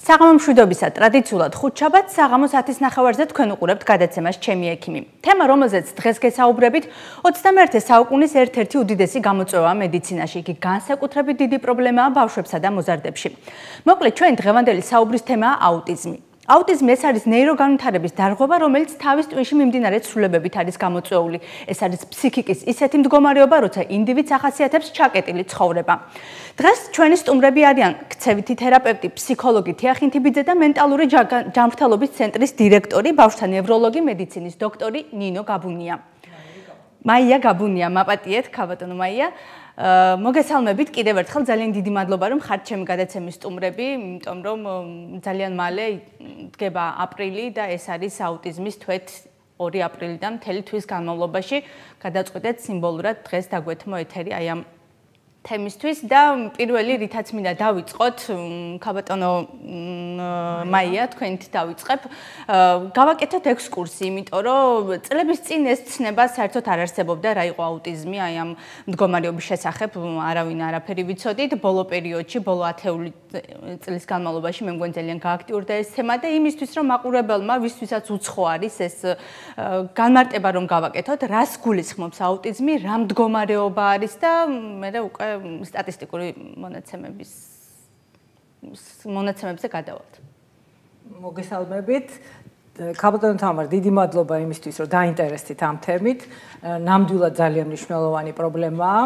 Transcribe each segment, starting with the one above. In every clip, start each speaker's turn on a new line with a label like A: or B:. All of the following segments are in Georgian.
A: საღამო მშვიდობისა ტრადიციულად ხუთშაბათს საღამო 10:30-ზე თქვენ უყურებთ გადაცემას ჩემი ექიმი. თემა, რომელზეც დღეს გესაუბრებით, 21 საუკუნის ერთ-ერთი უდიდესი გამოწვევაა მედიცინაში. იგი განსაკუთრებით დიდი პრობლემაა ბავშვებსა და მოზარდებში. მოკლედ, ჩვენი დღევანდელი საუბრის თემაა აუტიზმი. აუტიზმი ეს არის ნეიროგანვითარების დარღვევა, რომელიც თავის ტვინში მიმდინარე ცვლილებებით არის გამოწვეული. ეს არის ფსიქიკის ისეთი მდგომარეობა, როცა ინდივიდს ახასიათებს ჩაკეტილი ცხოვრება. დღეს ჩვენი სტუმრები არიან ქცევითი თერაპევტი, ფსიქოლოგი თიახინ თიბიძე და მენტალური ჯანმრთელობის ცენტრის დირექტორი, ბავშვთა ნევროლოგი, მედიცინის დოქტორი ნინო გაბუნია. მაია გაბუნია, მაპატიეთ, ქაბატონო მაია. მოგესალმებით კიდევ ერთხელ, ძალიან დიდი მადლობა რომ ხართ ჩემი გადაცემის სტუმრები, იმიტომ რომ ძალიან მალე დგება აპრილი და ეს არის აუტიზმის თვეთ 2 აპრილიდან მთელი თვის განმავლობაში გადაწყვეტეთ სიმბოლურად დღეს დაგვეთმო ეთერი აი ამ თემისთვის და პირველი რითაც მინდა დავიწყოთ, ქაბატონო მაია, თქვენით დავიწყებ. გავაკეთოთ ექსკურსი, იმიტომ რომ წლების წინ ეს ცნება საერთოდ არ არსებობდა, რა იყო აუტიზმი, აი ამ მდგომარეობის შესახებ არავინ არაფერი ვიცოდით. ბოლო პერიოდში, ბოლო 10 წლის განმავლობაში მე მგონი ძალიან გააქტიურდა ეს თემა და იმისთვის რომ მაყურებელმა, ვისთვისაც უცხო არის ეს განმარტება რომ გავაკეთოთ, რას გულისხმობს აუტიზმი, რა მდგომარეობა არის და მე უკვე სტატისტიკური მონაცემებზე გადავალთ.
B: მოგესალმებით. ქაბატონო თამარ, დიდი მადლობა იმისთვის, რომ დაინტერესდით ამ თემით. ნამდვილად ძალიან მნიშვნელოვანი პრობლემაა.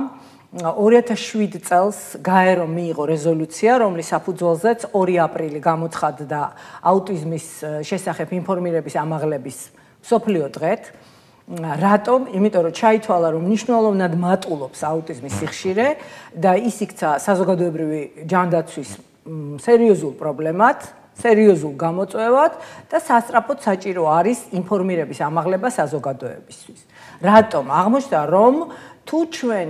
B: 2007 წელს გაერო მიიღო რეზოლუცია, რომლის საფუძველზეც 2 აპრილი გამოცხადდა აუტიზმის შესახებ ინფორმირების ამაღლების მსოფლიო დღედ. რატომ? იმიტომ რომ ჩაითვალა რომ მნიშვნელოვნად მატულობს აუტიზმის სიხშირე და ის იქცა საზოგადოებრივი ჯანდაცვის სერიოზულ პრობლემად, სერიოზულ გამოწვევად და სასწრაფოდ საჭირო არის ინფორმირების ამაღლება საზოგადოებისთვის. რატომ? აღმოჩნდა რომ თუ ჩვენ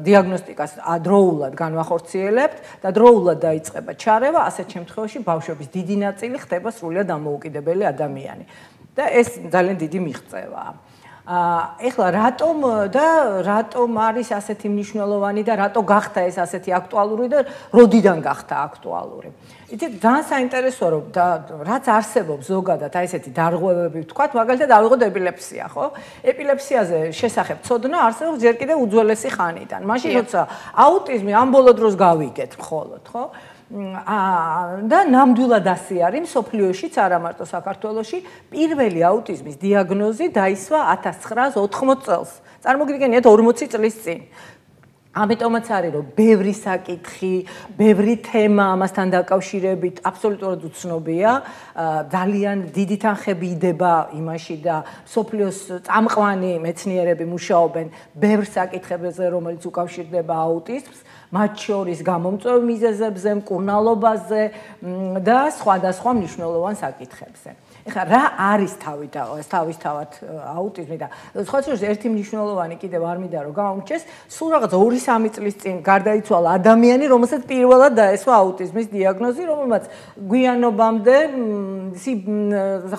B: დიაგნოსტიკას დროულად განვახორციელებთ და დროულად დაიწყება ჩარევა, ასეთ შემთხვევაში ბავშვების დიდი ნაწილი ხდება სრულიად დამოუკიდებელი ადამიანი. და ეს ძალიან დიდი მიღწევაა. ეხლა რატომ არის ასეთი მნიშვნელოვანი და რატო გახდა ეს ასეთი აქტუალური და როდიდან გახდა აქტუალური? იცით, ძალიან საინტერესოა რომ რაც არსებობს ზოგადად აი ესეთი დარღვევები, ვთქვათ, მაგალითად ავიღოთ ეპილეფსია, ხო? ეპილეფსიაზე შესახებ ცოდნა არსებობს ჯერ კიდევ უძველესი ხანიდან. მაშინ როცა აუტიზმი ამ ბოლო დროს გავიგეთ მხოლოდ, ხო? და ნამდვილად ასე არის მსოფლიოშიც, არა მარტო საქართველოში, პირველი აუტიზმის დიაგნოზი დაისვა 1980 წელს. წარმოგიდგენიათ 40 წლის წინ. ამიტომაც არის რომ ბევრი საკითხი, ბევრი თემა ამასთან დაკავშირებით აბსოლუტურად უცნობია. ძალიან დიდი თანხები იდება იმაში და მსოფლიოს წამყვანი მეცნიერები მუშაობენ ბევრ საკითხებზე, რომელიც უკავშირდება აუტიზმს. მათ შორის გამომწვევ მიზეზებზე, მკურნალობაზე და სხვადასხვა მნიშვნელოვან საკითხებზე. ეხლა რა არის თავისთავად აუტიზმი და სხვა შორის ერთი მნიშვნელოვანი კიდევ არ მინდა რომ გამომჩეს, სულ რაღაც 2-3 წლის წინ გარდაიცვალა ადამიანი, რომელსაც პირველად დაესვა აუტიზმის დიაგნოზი, რომელმაც გვიანობამდე,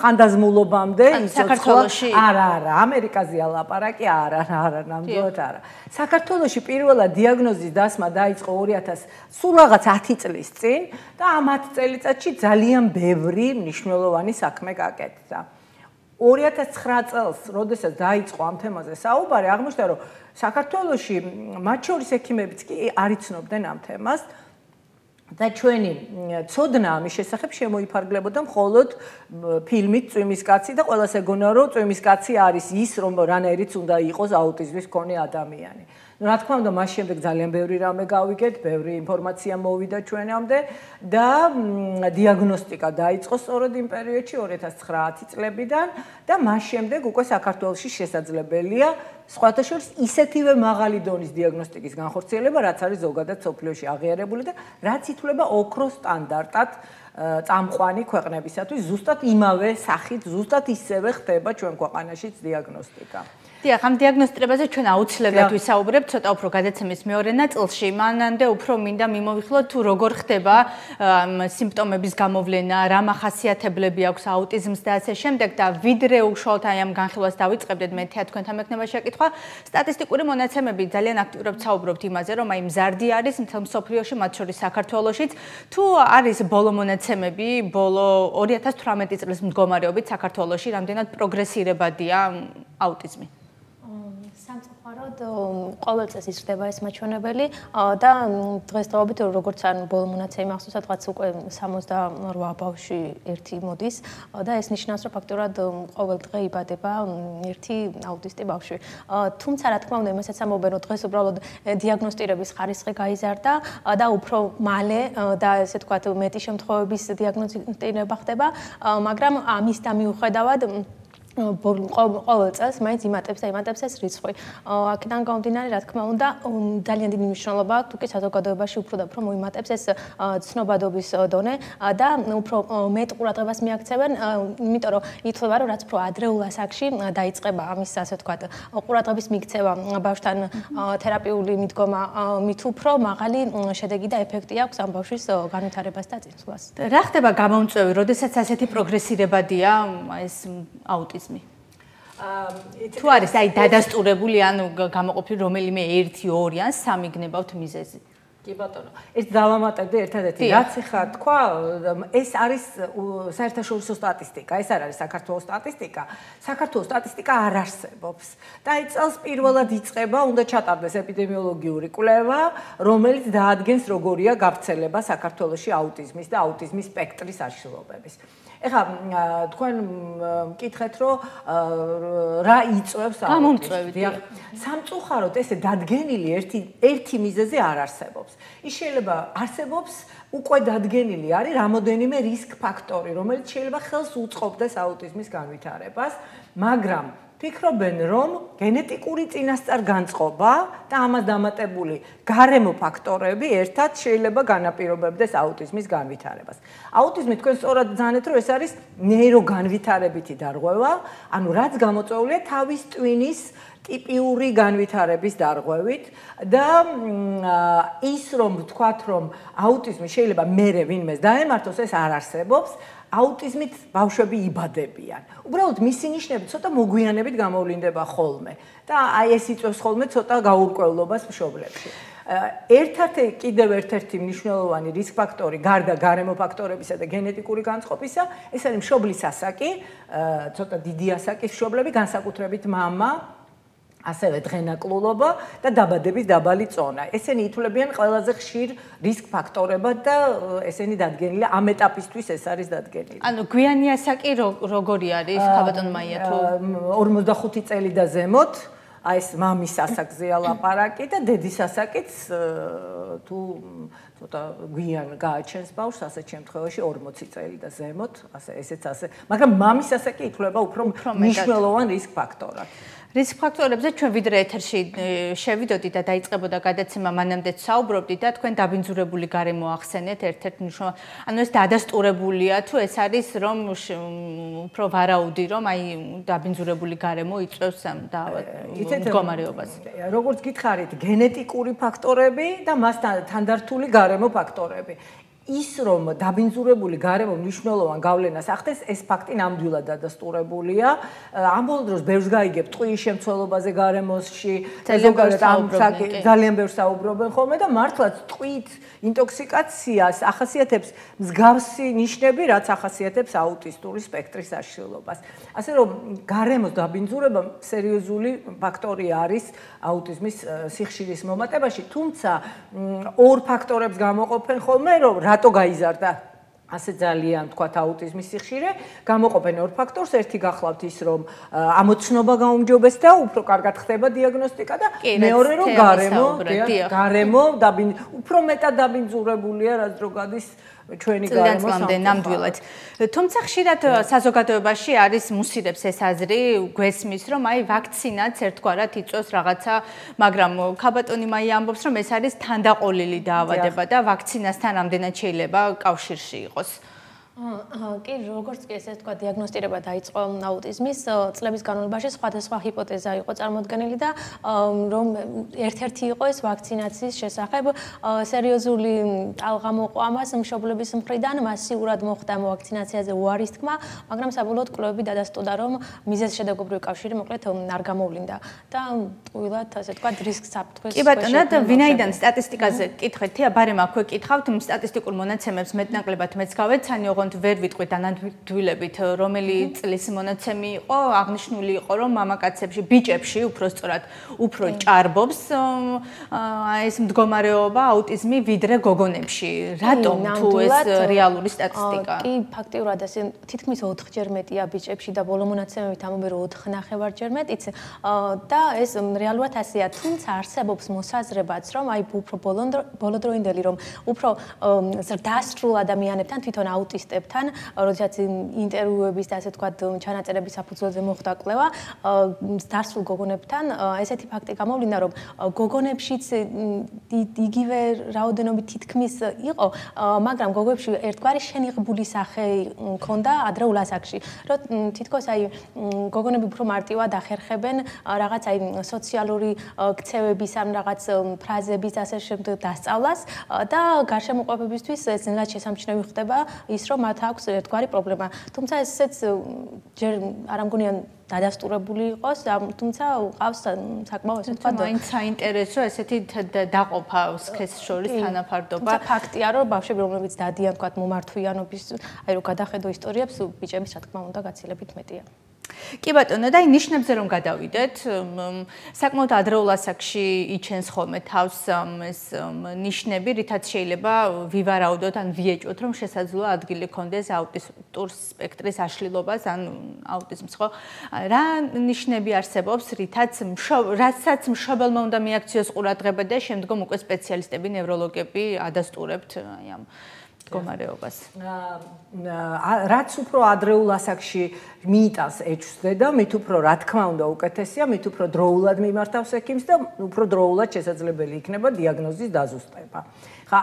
B: ხანდაზმულობამდე
A: საქართველოში
B: არა, ამერიკაზეა ლაპარაკი, არა, ნამდვილად არა. საქართველოში პირველად დიაგნოზის დასმა დაიწყო 2000 სულ რაღაც 10 წლის წინ და ამ 10 წელიწადში ძალიან ბევრი მნიშვნელოვანი საქმე გაკეთდა. 2009 წელს, როდესაც დაიწყო ამ თემაზე საუბარი, აღმოჩნდა რომ საქართველოში მათ შორის ექიმებიც კი არ იცნობდნენ ამ თემას და ჩვენი ცოდნა ამის შესახებ შემოიფარგლებოდა მხოლოდ ფილმით წვიმის კაცი და ყველას ეგონა რომ წვიმის კაცი არის ის რომ რანაირიც უნდა იყოს აუტიზმის მქონე ადამიანი. რა თქმა უნდა, მას შემდეგ ძალიან ბევრი რამე გავიგეთ, ბევრი ინფორმაცია მოვიდა ჩვენამდე და დიაგნოსტიკა დაიწყო სწორედ იმ პერიოდში 2009 წლებიდან და მას შემდეგ უკვე საქართველოში შესაძლებელია სხვათა შორის ისეთივე მაღალი დონის დიაგნოსტიკის განხორციელება, რაც არის ზოგადად მსოფლიოში აღიარებული და რაც ითვლება ოქროს სტანდარტად წამყვანი ქვეყნებისათვის, ზუსტად იმავე სახით, ზუსტად ისევე ხდება ჩვენ ქვეყანაშიც დიაგნოსტიკა.
A: დიახ, ამ დიაგნოსტირებაზე ჩვენ აუცილებლად ვისაუბრებთ ცოტა უფრო გადაცემის მეორე ნაწილში. მანამდე უფრო მინდა მიმოვიხილოთ თუ როგორ ხდება სიმპტომების გამოვლენა, რა მახასიათებლები აქვს აუტიზმს და ასე შემდეგ და ვიდრე უშუალოდ აი ამ განხილვას დავიწყებდეთ, მე თქვენთან მექნება შეკითხვა. სტატისტიკური მონაცემები ძალიან აქტიურად საუბრობთ იმაზე, რომ აი მზარდი არის მთელ მსოფლიოში, მათ შორის საქართველოშიც. თუ არის ბოლო მონაცემები, ბოლო 2018 წლის მდგომარეობით საქართველოში რამდენად პროგრესირებადია აუტიზმი?
C: სამწუხაროდ ყოველ წელს იზრდება ეს მაჩვენებელი და დღესდღეობით როგორც ან ბოლო მონაცემი ახსოვს, სადღაც უკვე 68 ბავშვი ერთი მოდის და ეს ნიშნავს, რომ ფაქტობრივად ყოველ დღე იბადება ერთი აუტისტი ბავშვი. თუმცა რა თქმა უნდა, იმასაც ამბობენ, რომ დღეს უბრალოდ დიაგნოსტირების ხარისხი გაიზარდა და უფრო მალე და ესე ვთქვათ, მეტი შემთხვევების დიაგნოსტირება ხდება, მაგრამ ამის და მიუხედავად ყოველ წელს მაინც იმატებს ეს რიცხვი. აქედან გამომდინარე, რა თქმა უნდა, ძალიან დიდი მნიშვნელობა აქვს, თუ კი საზოგადოებაში უფრო და უფრო მოიმატებს ეს ცნობადობის დონე და უფრო მეტ ყურადღებას მიაქცევენ, იმიტომ რომ ითვლება, რომ რაც უფრო ადრეულ ასაკში დაიწყება ამის, ასე ვთქვათ, ყურადღების მიქცევა ბავშვთან თერაპიული მიდგომა, მით უფრო მაღალი შედეგი და ეფექტი აქვს ამ ბავშვის განვითარებას და წინსვლას.
A: რა ხდება გამომწვევი, როდესაც ასეთი პროგრესირებადია ეს აუტიზმი? თუ არის აი დადასტურებული ან გამოყოფილი რომელიმე 1, 2 ან 3 გნებავთ მიზეზი.
B: კი ბატონო, ეს დავამატებდი ერთადერთი, რაც ხა თქვა, ეს არის საერთაშორისო სტატისტიკა, ეს არ არის საქართველოს სტატისტიკა. საქართველოს სტატისტიკა არ არსებობს. და აი წელს პირველად იწყება, უნდა ჩატარდეს ეპიდემიოლოგიური კვლევა, რომელიც დაადგენს როგორია გავრცელება საქართველოში აუტიზმის და აუტიზმის სპექტრის აშლილობების. ეხლა თქვენ მკითხეთ, რომ რა იწვევს
A: აუტიზმს?
B: სამწუხაროდ ესე დადგენილი ერთი მიზეზი არ არსებობს. ის შეიძლება არსებობს უკვე დადგენილი არის რამოდენიმე რისკ ფაქტორი, რომელიც შეიძლება ხელს უწყობდეს აუტიზმის განვითარებას, მაგრამ ფიქრობენ, რომ გენეტიკური წინასწარ-განწყობა და ამას დამატებული გარემო ფაქტორები ერთად შეიძლება განაპირობებდეს აუტიზმის განვითარებას. აუტიზმი თქვენ სწორად ძანეთ, რომ ეს არის ნეიროგანვითარებითი დარღვევა, ანუ რაც გამოწვეულია თავის ტვინის ტიპიური განვითარების დარღვევით და ის რომ ვთქვათ, რომ აუტიზმი შეიძლება მერე ვინმეს დაემართოს, ეს არ არსებობს. აუტიზმით ბავშვები იბადებიან. უბრალოდ მისი ნიშნები ცოტა მოგვიანებით გამოვლინდება ხოლმე და აი ეს იწვევს ხოლმე ცოტა გაურკვევლობას მშობლებში. კიდევ ერთ-ერთი მნიშვნელოვანი რისკ ფაქტორი გარდა გარემო ფაქტორებისა და გენეტიკური განწყობისა, ეს არის მშობლის ასაკი, ცოტა დიდი ასაკის მშობლები, განსაკუთრებით მამა, ასევე დღენაკლულობა და დაბადების დაბალი წონა. ესენი ითვლებიან ყველაზე ხშირ რისკ ფაქტორებად და ესენი დადგენილია ამ ეტაპისთვის ეს არის დადგენილი.
A: ანუ გვიანი ასაკი როგორი არის, ხაბატონ მაია თუ
B: 45 წელი და ზემოთ, აი ეს მამის ასაკზეა ლაპარაკი და დედის ასაკიც თუ ცოტა გვიან გააჩენს ბავშვს, ასეთ შემთხვევაში 40 წელი და ზემოთ, ესეც ასე. მაგრამ მამის ასაკი ითვლება უფრო მნიშვნელოვან რისკ ფაქტორად.
A: რისკ ფაქტორებზე ჩვენ ვიდრე ეთერში შევიდოდით და დაიწყებოდა გადაცემა, მანამდეც საუბრობდით და თქვენ დაბინძურებული გარემო ახსენეთ ერთ-ერთ მნიშვნელოვან. ანუ ეს დადასტურებულია თუ ეს არის რომ უფრო ვარაუდი რომ აი დაბინძურებული გარემო იწვევს ამ მდგომარეობას.
B: როგორც გითხარით, გენეტიკური ფაქტორები და მასთან თანდართული გარემო ფაქტორები. ის რომ დაბინძურებული გარემო მნიშვნელოვან გავლენას ახდენს, ეს ფაქტი ნამდვილად დადასტურებულია. ამ ბოლო დროს ბევრს გაიგებ ტყუის შემცველობაზე გარემოში, ზოგადად ამ ძალიან ბევრს საუბრობენ ხოლმე და მართლაც ტყუით ინტოქსიკაციას ახასიათებს მსგავსი ნიშნები, რაც ახასიათებს აუტისტური სპექტრის აშლილობას. ასე რომ გარემოს დაბინძურება სერიოზული ფაქტორი არის აუტიზმის სიხშირის მომატებაში, თუმცა ორ ფაქტორებს გამოყოფენ ხოლმე, რომ რატო გაიზარდა ასე ძალიან თქვათ აუტიზმის სიხშირე, გამოყოფენ ორ ფაქტორს, ერთი გახლავთ ის რომ ამოცნობა გაუმჯობეს და უფრო კარგად ხდება დიაგნოსტიკა და მეორე რომ გარემო უფრო მეტად დაბინძურებულია რაც დრო გადის ჩვენი გარემო
A: ნამდვილად. თუმცა ხშირად საზოგადოებაში არის მუსირებს ეს აზრი, გვესმის რომ აი ვაქცინაც ერთგვარად იწვევს რაღაცა, მაგრამ ქაბატონი მაია ამბობს რომ ეს არის თანდაყოლილი დაავადება და ვაქცინასთან ამდენად შეიძლება კავშირში იყოს.
C: კი, როგორც კი ესე თქვა, დიაგნოსტირება დაიწყო აუტიზმის წლების განმავლობაში სხვადასხვა ჰიპოთეზა იყო წარმოდგენილი და რომ ერთ-ერთი იყო ეს ვაქცინაციის შესახებ სერიოზული ტალღა მოყვა ამას მშობლების მხრიდან, მასიურად მოხდა ვაქცინაციაზე უარის თქმა, მაგრამ საბოლოოდ კვლევები დადასტურდა, რომ მიზეზ-შედეგობრივი კავშირი მოკლედ არ გამოვლინდა და ტყუილად ასე თქვა რისკს საფრთხეს.
A: კი ბატონო, ვინაიდან სტატისტიკაზე კითხეთ, აბარემ აქვე კითხავთ სტატისტიკურ მონაცემებს მეტნაკლებად მეც გავეცანი, ოღონდ ვერ ვიტყვით ანადვილებით, რომელი წლის მონაცემი იყო, აღნიშნული იყო, რომ მამაკაცებში, ბიჭებში უпростоრად უფრო ჭარბობს ეს მდგომარეობა აუტიზმი ვიდრე გოგონებში. რატომ თუ ეს რეალური სტატისტიკაა?
C: კი, ფაქტიურად ასე თითქმის 4-ჯერ მეტია ბიჭებში და ბოლო მონაცემებით ამბობენ, რომ 4.5-ჯერ მეტიც და ეს რეალურად ასეა, თუმცა არსებობს მოსაზრებაც, რომ აი უფრო ბოლოდროინდელი, რომ უფრო ზრდასრულ ადამიანებთან, თვითონ აუტისტებთან, როდესაც ინტერვიუების და ასე თქვა ჩანაწერების საფუძველზე მოხდა კვლევა, ზრდასრულ გოგონებთან ესეთი ფაქტი გამოვლინდა, რომ გოგონებშიც იგივე რაოდენობით თითქმის იყო, მაგრამ გოგოებში ერთგვარი შენიღბული სახე ჰქონდა ადრეულ ასაკში, რომ თითქოს აი გოგონები უფრო მარტივად ახერხებენ რაღაც აი სოციალური ქცევების ან რაღაც ფრაზების ასე შემდეგ დასწავლას და გარშემოყვებებისთვის ძნელად შესამჩნევი ხდება ის, რომ მათ აქვს ერთგვარი პრობლემა. თუმცა ესეც ჯერ არ ამგონია დადასტურებული იყოს, თუმცა ყავს საკმაოდ ასე თქვა
A: მაინც საინტერესო ესეთი დაყოფა სქესის შორის თანაფარდობა.
C: თუმცა ფაქტია, რომ ბავშვები, რომლებიც დადიან თქვა მომართვიანობის, აი რომ გადახედო ისტორიებს, ბიჭების რა თქმა უნდა გაცილებით მეტია.
A: კი ბატონო, და ნიშნებზე რომ გადავიდეთ, საკმაოდ ადრეულ ასაკში იჩენს ხოლმე თავს ეს ნიშნები, რითაც შეიძლება ვივარაუდოთ ან ვიეჭვოთ, რომ შესაძლოა ადგილი ჰქონდეს აუტისტურ სპექტრის აშლილობას ან აუტიზმს, ხო? რა ნიშნები არსებობს, რასაც მშობელმა უნდა მიაქციოს ყურადღება და შემდგომ უკვე სპეციალისტები, ნევროლოგები ადასტურებთ აი ამ მდგომარეობას.
B: რაც უფრო ადრეულ ასაკში მიიტანს ეჭვსდედა, მით უფრო რა თქმა უნდა უკეთესია, მით უფრო დროულად მიმართავს ექიმს და უფრო დროულად შესაძლებელი იქნება დიაგნოზის დაზუსტება. ხა,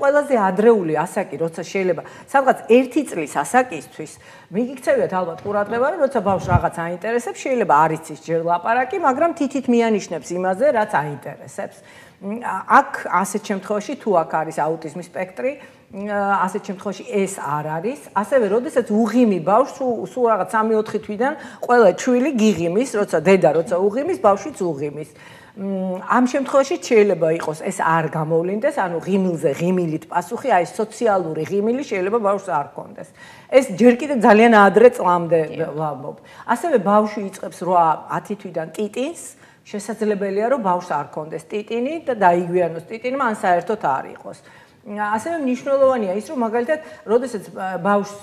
B: ყველაზე ადრეული ასაკი, როცა შეიძლება სადღაც 1 წლის ასაკისთვის მიგიქცევიათ ალბათ ყურადღება, რომ როცა ბავშვს რაღაც აინტერესებს, შეიძლება არ იცის ჯერ ლაპარაკი, მაგრამ თითით მიანიშნებს იმაზე, რაც აინტერესებს. აქ ასეთ შემთხვევაში თუ აქ არის აუტიზმის სპექტრი, ასეთ შემთხვევაში ეს არ არის. ასევე, როდესაც უღიმი ბავშვს სულ რაღაც 3-4 თვიდან ყველა ჩვილი გიღიმის, როცა დედა როცა უღიმის, ბავშვიც უღიმის. ამ შემთხვევაში შეიძლება იყოს ეს არ გამოვლინდეს, ანუ ღიმილზე ღიმილით პასუხი, აი სოციალური ღიმილი შეიძლება ბავშვს არ ჰქონდეს. ეს ჯერ კიდევ ძალიან ადრე წლამდე ვამბობ. ასევე ბავშვი იწყებს 8-10 თვიდან ტიტინს, შესაძლებელია რომ ბავშვს არ ჰქონდეს ტიტინი და დაიგვიანოს ტიტინმა, ან საერთოდ არ იყოს. ასევე მნიშვნელოვანია ის, რომ მაგალითად, როდესაც ბავშვს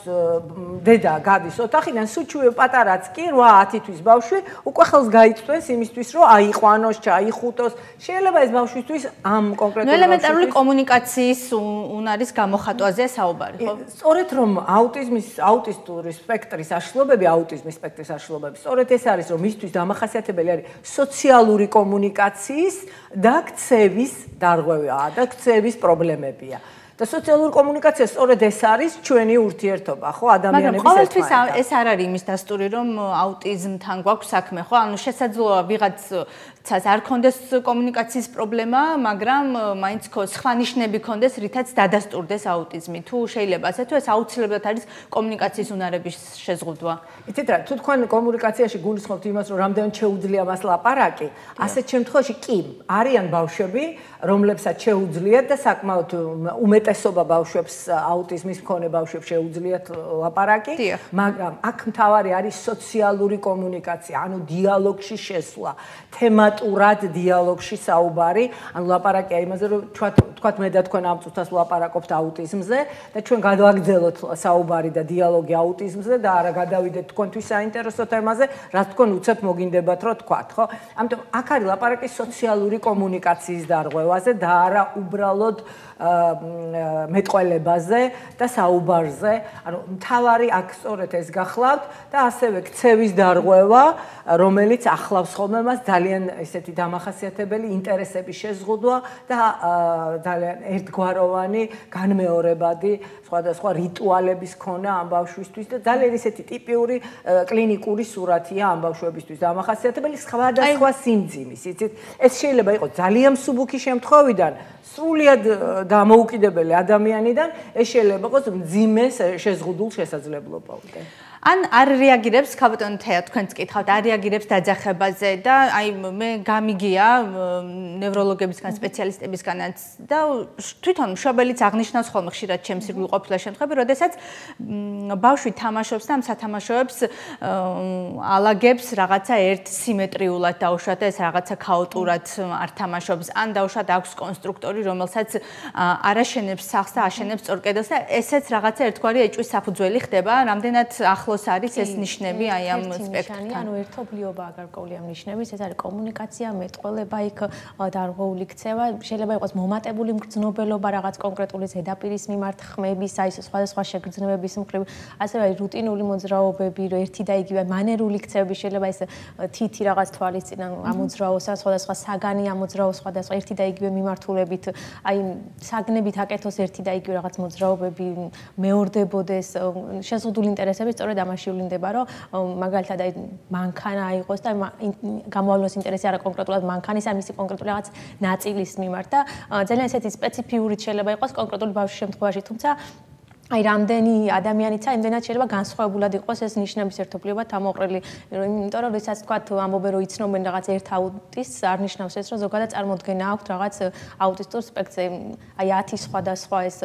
B: დედა გადის ოთახიდან, სუჩუე პატარაც კი 8-10 თვის ბავშვი უკვე ხელს გაიწვევს იმისთვის, რომ აიყვანოს, ჩაიხუტოს. შეიძლება ეს ბავშვისთვის ამ კონკრეტულ
A: ელემენტარული კომუნიკაციის უნარის გამოხატვაზე საუბარი, ხო?
B: სწორედ რომ აუტისტური სპექტრის აშლილობები, აუტიზმის სპექტრის აშლილობები, სწორედ ეს არის, რომ მისთვის დამახასიათებელი არის სოციალური კომუნიკაციის და ქცევის დარღვევა და ქცევის პრობლემებია. და სოციალური კომუნიკაცია სწორედ ეს არის ჩვენი ურთიერთობა, ხო, ადამიანების ერთმანეთთან.
A: მაგრამ ყოველთვის ეს არ არის იმის დასტური, რომ აუტიზმთან გვაქვს საქმე, ხო? ანუ შესაძლოა ვიღაცას არ ქონდეს კომუნიკაციის პრობლემა, მაგრამ მაინც სხვა ნიშნები ქონდეს, რითაც დადასტურდეს აუტიზმი. თუ შეიძლება ასე თუ ეს აუცილებლად არის კომუნიკაციის უნარების შეზღუდვა.
B: იცით რა, თუ თქვენ კომუნიკაციაში გულისხმობთ იმას, რომ რამდენად შეუძლია მას ლაპარაკი, ასეთ შემთხვევაში კი, არიან ბავშვები, რომლებსაც შეუძლიათ და საკმაოდ უმეტესობა ბავშვებს აუტიზმის მქონე ბავშვებს შეუძლიათ ლაპარაკი, მაგრამ აქ მთავარი არის სოციალური კომუნიკაცია, ანუ დიალოგში შესვლა, თემატურად დიალოგში საუბარი, ანუ ლაპარაკია იმაზე, რომ თქვათ მე და თქვენ ამ წუთას ვლაპარაკობთ აუტიზმზე და ჩვენ გადავაგრძელოთ საუბარი და დიალოგი აუტიზმზე და არა გადავიდეთ თქვენთვის საინტერესო თემაზე, რაც თქვენ უცებ მოგინდებათ რომ თქვათ, ხო? ამიტომ აქ არის ლაპარაკი სოციალური კომუნიკაციის დარღვევაზე და არა უბრალოდ მეტყველებაზე და საუბარზე. ანუ მთავარი აქ სწორედ ეს გახლავთ და ასევე ქცევის დარღვევა, რომელიც ახლავს ხოლმე მას ძალიან ესეთი დამახასიათებელი ინტერესების შეზღუდვა და ძალიან ერთგვაროვანი განმეორებადი სხვადასხვა რიტუალების ქონა ამ ბავშვისთვის და ძალიან ესეთი ტიპიური კლინიკური სურათია ამ ბავშვებისთვის დამახასიათებელი სხვადასხვა სიმძიმის. იცით, ეს შეიძლება იყოს ძალიან მსუბუქი შემთხვევიდან სრულიად დამოუკიდებელი ადამიანიდან, ეს შეიძლება იყოს მძიმე შეზღუდულ შესაძლებლობამდე.
A: ან არ რეაგირებს ქალბატონო თეა თქვენც კითხავთ არ რეაგირებს დაძახებაზე და აი მე გამიგია ნევროლოგებისგან სპეციალისტებისგანაც და თვითონ მშობელიც აღნიშნავს ხოლმე ხშირად ჩემს ირგვლივ ყოფილა შემთხვევები, როდესაც ბავშვი თამაშობს და ამ სათამაშოებს ალაგებს რაღაცა ერთ სიმეტრიულად დაუშვათ და ეს რაღაცა ქაოტურად არ თამაშობს ან დაუშვათ აქვს კონსტრუქტორი რომელსაც არ აშენებს სახლს და აშენებს სწორ კედელს და ესეც რაღაცა ერთგვარი ეჭვის საფუძველი ხდება რამდენად ახლოს არის ეს ნიშნები აი ამ სპექტრთან.
C: ანუ ერთობლიობაა გარკვეული ამ ნიშნების, ეს არის კომუნიკაცია, მეტყველება, იქ დარღვეული ქცევა, შეიძლება იყოს მომატებული მგრძნობელობა რაღაც კონკრეტული ზედაპირის მიმართ, ხმების, აი სხვადასხვა შეგრძნებების მხრივ, ასევე რუტინული მოძრაობები, ერთი და იგივე მანერული ქცევები, შეიძლება ეს თითი რაღაც თვალისწინ ამოძრაოს, სხვადასხვა საგანი ამოძრაოს, სხვადასხვა ერთი და იგივე მიმართულებით, აი საგნებით აკეთოს ერთი და იგივე რაღაც მოძრაობები, მეორდებოდეს, შეზღუდული ინტერესები სწორედ ამაში ვლინდება, რომ მაგალითად აი მანქანა აიღოს და გამოავლოს ინტერესი არა კონკრეტულად მანქანის, ან მისი კონკრეტული რაღაც ნაწილის მიმართ და ძალიან ესეთი სპეციფიური შეიძლება იყოს კონკრეტული ბავშვის შემთხვევაში, თუმცა აი რამდენი ადამიანიცა იმდენად შეიძლება განსხვავებულად იყოს ეს ნიშნების ერთობლიობა თამოყრილი, იმიტომ რომ ვისაც თქვა ამბობენ რომ იცნობენ რაღაც ერთ აუტისტს, არ ნიშნავს ეს რომ ზოგადად წარმოდგენა აქვთ რაღაც აუტისტურ სპექტრზე, აი 10 სხვადასხვა ეს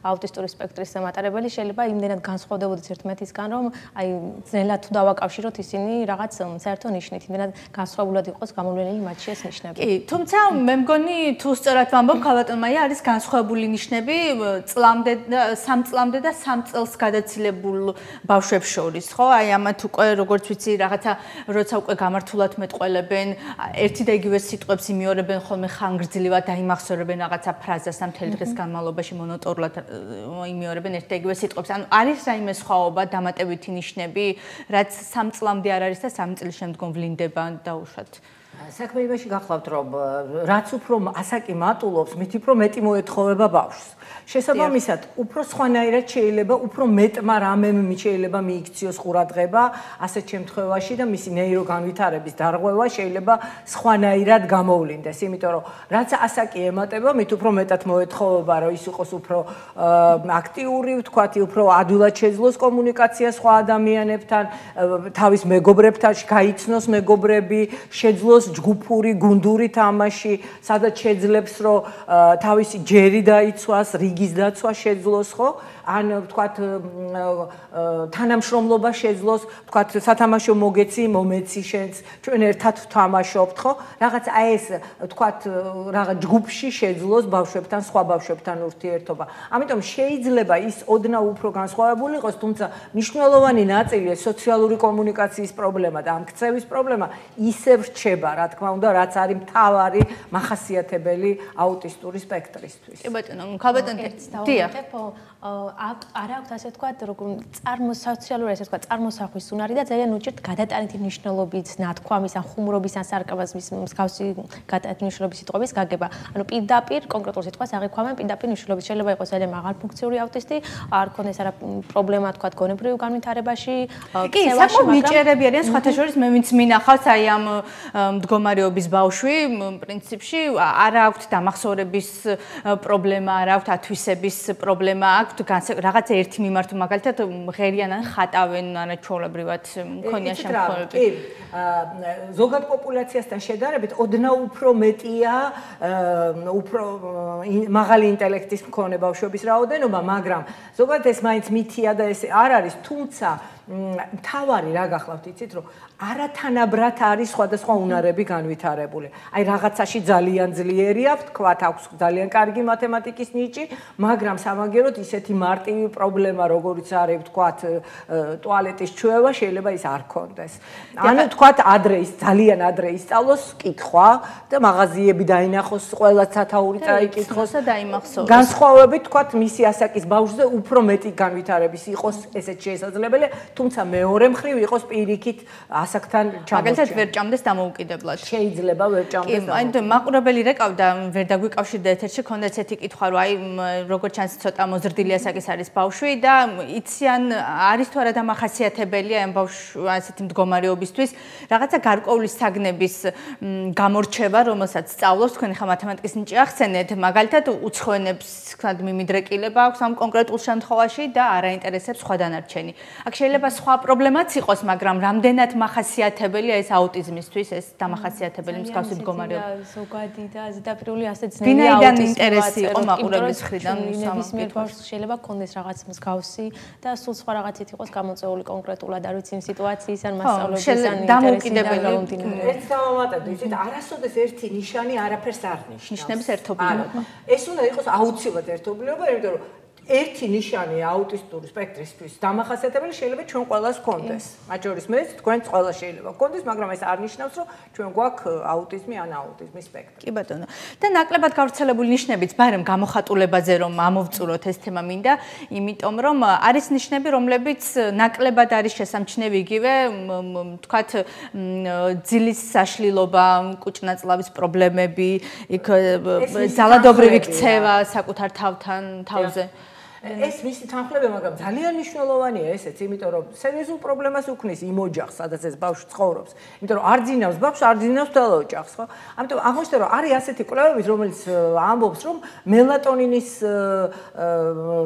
C: აუტისტური სპექტრის მატარებელი შეიძლება იმდენად განსხვავდებოდეს ერთმანეთისგან, რომ აი ძნელად თუ დავაკავშიროთ ისინი რაღაც საერთო ნიშნით, იმდენად განსხვავებულად იყოს გამოვლენილი მათში ეს ნიშნები.
A: კი, თუმცა მე მგონი თუ სწორად ვამბობ, ქალბატონო მაია არის განსხვავებული ნიშნები წლამდე და 3 წლამდე და 3 წელს გადაცილებულ ბავშვებს შორის, ხო? აი ამათ უკვე როგორც ვიცი, რაღაცა როცა უკვე გამართულად მეტყველებენ, ერთი და იგივე სიტყვებს იმეორებენ ხოლმე ხანგრძლივად, დაიმახსოვრებენ რაღაცა ფრაზას და მთელი დღის განმავლობაში მონოტორულად იმეორებენ ერთი და იგივე სიტყვებს. ანუ არის რაიმე სხვაობა, დამატებითი ნიშნები, რაც 3 წლამდე არ არის და 3 წლის შემდგომ ვლინდება დაუშვათ.
B: საქმე იმაში გახლავთ, რომ რაც უფრო ასაკი მატულობს, მით უფრო მეტი მოეთხოვება ბავშვს. შესაბამისად, უფრო სხვანაირად შეიძლება, უფრო მეტმა რამემ შეიძლება მიიქციოს ყურადღება ასეთ შემთხვევაში და მისი ნეიროგანვითარების დარღვევა შეიძლება სხვანაირად გამოვლინდეს, იმიტომ რომ რაც ასაკი ემატება, მით უფრო მეტად მოეთხოვება, რომ ის იყოს უფრო აქტიური, ვთქვათ, უფრო ადვილად შეძლოს კომუნიკაცია სხვა ადამიანებთან, თავის მეგობრებთან გაიცნოს მეგობრები, შეძლოს ჯგუფური, გუნდური თამაში, სადაც შეძლებს, რომ თავისი ჯერი დაიცვას, რიგის დაცვა შეძლოს, ხო? ან ვთქვათ თანამშრომლობა შეძლოს, ვთქვათ სათამაშო მოგეცი, მომეცი შენც, ჩვენ ერთად ვთამაშობთ, ხო? რაღაც აი ეს ვთქვათ რაღაც ჯგუფში შეძლოს ბავშვებთან, სხვა ბავშვებთან ურთიერთობა. ამიტომ შეიძლება ის ოდნავ უფრო განსხვავებული იყოს, თუმცა მნიშვნელოვანი ნაწილია სოციალური კომუნიკაციის პრობლემა და ამ ქცევის პრობლემა ისევ რჩება, რა თქმა უნდა, რაც არის მთავარი მახასიათებელი აუტისტური სპექტრისთვის.
A: კი ბატონო, ქალბატონო, დიახ.
C: არ აქვს ასე თქვა, როგორ სოციალური ასე თქვა, წარმოსახვის უნარი და ძალიან უჭირთ გადატანითი მნიშვნელობით ნათქვამის, ან ხუმრობის, ან სარკაზმის მსგავსი გადატანითი მნიშვნელობის სიტყვების გაგება. ანუ პირდაპირ კონკრეტულ სიტყვას აღიქვამენ პირდაპირ მნიშვნელობით. შეიძლება იყოს ძალიან მაღალფუნქციური აუტისტი, არ ქონდეს არა პრობლემა თქვა გონებრივ განვითარებაში,
A: კი, საკმაოდ ნიჭიერები არიან, სხვათა შორის მე ვინც მინახავს აი ამ მდგომარეობის ბავშვი, პრინციპში არ აქვს დამახსოვრების პრობლემა, არ აქვს ათვისების პრობლემა, აქვს რაღაცა ერთი მიმართო მაგალითად ღერიან ან ხატავენ არაჩვეულებრივად მქონია შემთხვევები.
B: კი, ზოგად პოპულაციასთან შედარებით ოდნავ უფრო მეტია უფრო მაღალი ინტელექტის მქონე ბავშვების რაოდენობა, მაგრამ ზოგადად ეს მაინც მითია და ეს არ არის, თუმცა თავარი რა გახლავთ იცით რომ არათანაბრად არის სხვადასხვა უნარები განვითარებული. აი რაღაცაში ძალიან ძლიერია, ვთქვათ, აქვს ძალიან კარგი მათემატიკის ნიჭი, მაგრამ სამაგეროდ ისეთი მარტივი პრობლემა, როგორიც არის, ვთქვათ, ტუალეტის ჩვევა, შეიძლება ის არ ქონდეს. ანუ ვთქვათ, ძალიან ადრე ისწავლოს კითხვა და მაღაზიები დაინახოს, ყველა სათაური წაიკითხოს
A: და დაიმახსოვროს.
B: განსხვავებით, ვთქვათ, მისი ასაკის ბავშვზე უფრო მეტი განვითარების იყოს ესეც შესაძლებელია, თუმცა მეორე მხრივ იყოს პირიქით ასაკთან ჩამორჩენა.
A: მაგალითად ვერ ჭამდეს დამოუკიდებლად.
B: შეიძლება ვერ ჭამდეს.
A: აი მაყურებელი რეკავდა, ვერ დაგვიკავშირდა ეთერში, ქონდა ესეთი კითხვა, რომ აი როგორც ჩანს ცოტა მოზრდილი ასაკის არის ბავშვი და იციან არის თუ არა დამახასიათებელია ამ ასეთი მდგომარეობისთვის რაღაცა გარკვეული საგნების გამორჩევა, რომელსაც სწავლობს თქვენ ხა მათემატიკის ნიჭი ახსენეთ, მაგალითად უცხოენებს თქვათ მიმიდრეკილება აქვს ამ კონკრეტულ შემთხვევაში და არაინტერესებს სხვა დანარჩენი. აქ შეიძლება სხვა პრობლემაც იყოს, მაგრამ რამდენად მახასიათებელია ეს აუტიზმისთვის, ეს დამახასიათებელი მსგავსი მდგომარეობა.
C: ზოგადი და ზედაპირული ასეთ
A: ვინაიდან ინტერესი იყო მაყურებლის მხრიდან
C: ნებისმიერ ბავშვს შეიძლება ქონდეს რაღაც მსგავსი და სულ სხვა რაღაცით იყოს გამოწვეული კონკრეტულად არ ვიცი იმ სიტუაციის ან მასწავლებლის ან
A: დამოუკიდებელი
B: ეს დავამატებთ, იცით, არასოდეს ერთი ნიშანი არაფერს არ ნიშნავს.
A: ნიშნების ერთობლიობა.
B: ეს უნდა იყოს აუცილებლად ერთობლიობა, იმიტომ რომ ერთი ნიშანი აუტისტური სპექტრისთვის დამახასიათებელი შეიძლება ჩვენ ყველას გქონდეს. მათ შორის მეც თქვენც ყველა შეიძლება გქონდეს, მაგრამ ეს არ ნიშნავს, რომ ჩვენ გვაქვს აუტიზმი ან აუტიზმის სპექტრი.
A: კი ბატონო. და ნაკლებად გავრცელებული ნიშნებიც, მაგრამ გამოხატულებაზე რომ ამოვწუროთ ეს თემა მინდა, იმიტომ რომ არის ნიშნები, რომლებიც ნაკლებად არის შესამჩნევი იგივე, თქვათ, ძილის საშლილობა, კუჭნაწლავის პრობლემები, იქ ძალადობრივი ქცევა საკუთარ თავზე.
B: ეს მისი თანხლები, მაგრამ ძალიან მნიშვნელოვანია ესეც, იმიტომ რომ სერიოზულ პრობლემას უქმნის იმ ოჯახს, სადაც ეს ბავშვი ცხოვრობს. იმიტომ რომ არ ძინავს ბავშვს, არ ძინავს თელ ოჯახს, ხო? ამიტომ აღმოჩნდა, რომ არის ასეთი კვლევები, რომელიც ამბობს, რომ მელატონინის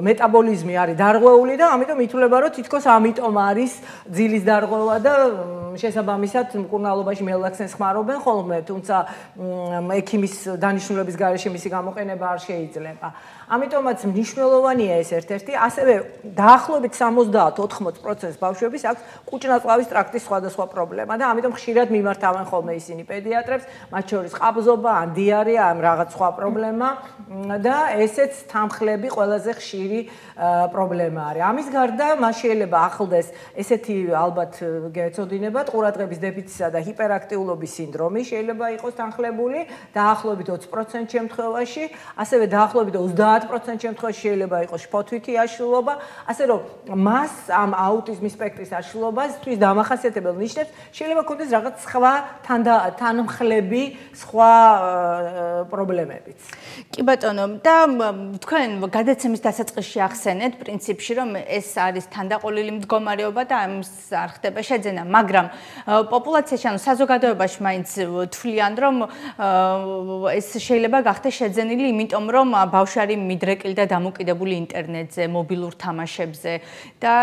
B: მეტაბოლიზმი არის დარღვეული და ამიტომ ითვლება, რომ თითქოს ამიტომ არის ძილის დარღვევა და შესაბამისად მკურნალობაში მელაქსენს ხმარობენ ხოლმე, თუმცა ექიმის დანიშნულების გარეშე მისი გამოყენება არ შეიძლება. ამიტომაც მნიშვნელოვანია ეს ერთ-ერთი, ასევე დაახლოებით 70-80% ბავშვების აქვს კუჭნაწლავის ტრაქტის სხვადასხვა პრობლემა და ამიტომ ხშირად მიმართავენ ხოლმე ისინი პედიატრებს, მათ შორის ყაბზობა, ან დიარეა, ან რაღაც სხვა პრობლემა და ესეც თანხლები ყველაზე ხშირი პრობლემა არის. ამის გარდა მას შეიძლება ახლდეს ესეთი ალბათ გეცოდინებათ ყურადღების დეფიციტსა და ჰიპერაქტიულობის სინდრომი შეიძლება იყოს თანხლებული დაახლოებით 20% შემთხვევაში, ასევე დაახლოებით 30% შემთხვევაში შეიძლება იყოს შფოთვითი აშლილობა, ასე რომ მას ამ აუტიზმის სპექტრის აშლილობასთვის დამახასიათებელ ნიშნებს შეიძლება ქონდეს რაღაც სხვა თანმხლები, სხვა პრობლემებიც.
A: კი ბატონო, და თქვენ გადაცემის დასაწყისში ახსენეთ პრინციპში, რომ ეს არის თანდაყოლილი მდგომარეობა და ამის არ ხდება შეძენა, მაგრამ პოპულაციაში, ანუ საზოგადოებაში მაინც თვლიან, რომ ეს შეიძლება გახდეს შეძენილი, იმიტომ რომ ბავშვი არის მიდრეკილი და დამოკიდებული ინტერნეტზე, მობილურ თამაშებზე და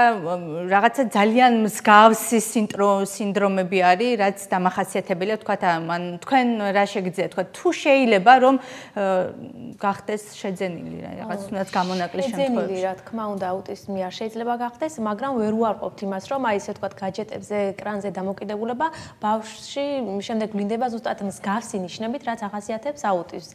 A: რაღაცა ძალიან მსგავსი სინდრომები არის, რაც დამახასიათებელია, თქვათ, თქვენ რა შეგიძლიათ თქვათ, თუ შეიძლება რომ გახდეს შეძენილი რაღაც თუნდაც გამონაკლისს შემთხვევებში.
C: რა თქმა უნდა, აუტიზმი არ შეიძლება გახდეს, მაგრამ ვერ უარყოფთ იმას, რომ აი ესე თქვათ გაჯეტებზე, ეკრანზე დამოკიდებულება ბავშვში შემდეგ ვლინდება ზუსტად მსგავსი ნიშნებით, რაც ახასიათებს აუტიზმს.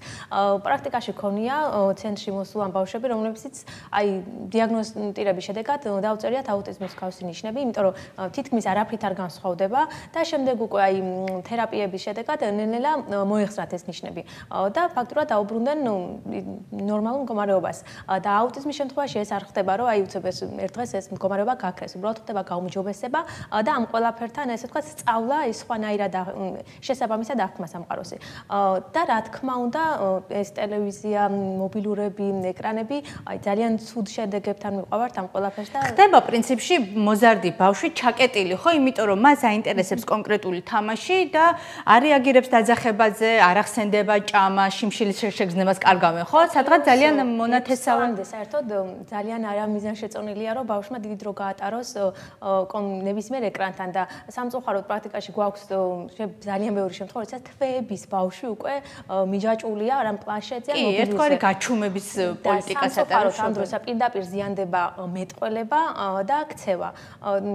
C: პრაქტიკაში ქონია ცენტრში მოსულან ბავშვები, რომლებიც აი დიაგნოსტირების შედეგად დაუწერიათ აუტიზმის მსგავსი ნიშნები, იმიტომ რომ თითქმის არაფრით არ განსხვავდება და შემდეგ უკვე აი თერაპიების შედეგად ნელ-ნელა მოეხსნათ ეს ნიშნები და ფაქტურად დაუბრუნდნენ ნორმალურ მდგომარეობას. და აუტიზმის შემთხვევაში ეს არ ხდება, რომ აი უცებ ერთ დღეს ეს მდგომარეობა გაქრეს, უბრალოდ ხდება გაუმჯობესება და ამ ყველაფერთან ესე ვთქვათ სწავლა ის სხვანაირად შესაბამისად აღქმა სამყაროსი. და რა თქმა უნდა, ეს ტელევიზია, მობილურები, ეკრანები, აი ძალიან ცუდ შედეგებთან მივყავართ ამ ყველაფერს და
A: ხდება პრინციპში მოზარდი ბავშვი ჩაკეტილი, ხო, იმიტომ რომ მას აინტერესებს კონკრეტული თამაში და არ რეაგირებს დაძახებაზე, არ ახსენდება ჭამა, შიმშილის შეგრძნებას კარგავენ, ხო? სადღაც ძალიან მონათესავენ.
C: საერთოდ ძალიან არამიზანშეწონილია, რომ ბავშვმა დიდი დრო გაატაროს ნებისმიერ ეკრანთან და სამწუხაროდ პრაქტიკაში გვაქვს ძალიან ბევრი შემთხვევა, როდესაც თვეების ბავშვი უკვე მიჯაჭვულია, არ ამ პლანშეტზე,
A: კი, ერთგვარი გაჩუმების პოლიტიკას ატარებს
C: ამ დროს პირდაპირ ზიანდება მეტყველება და ქცევა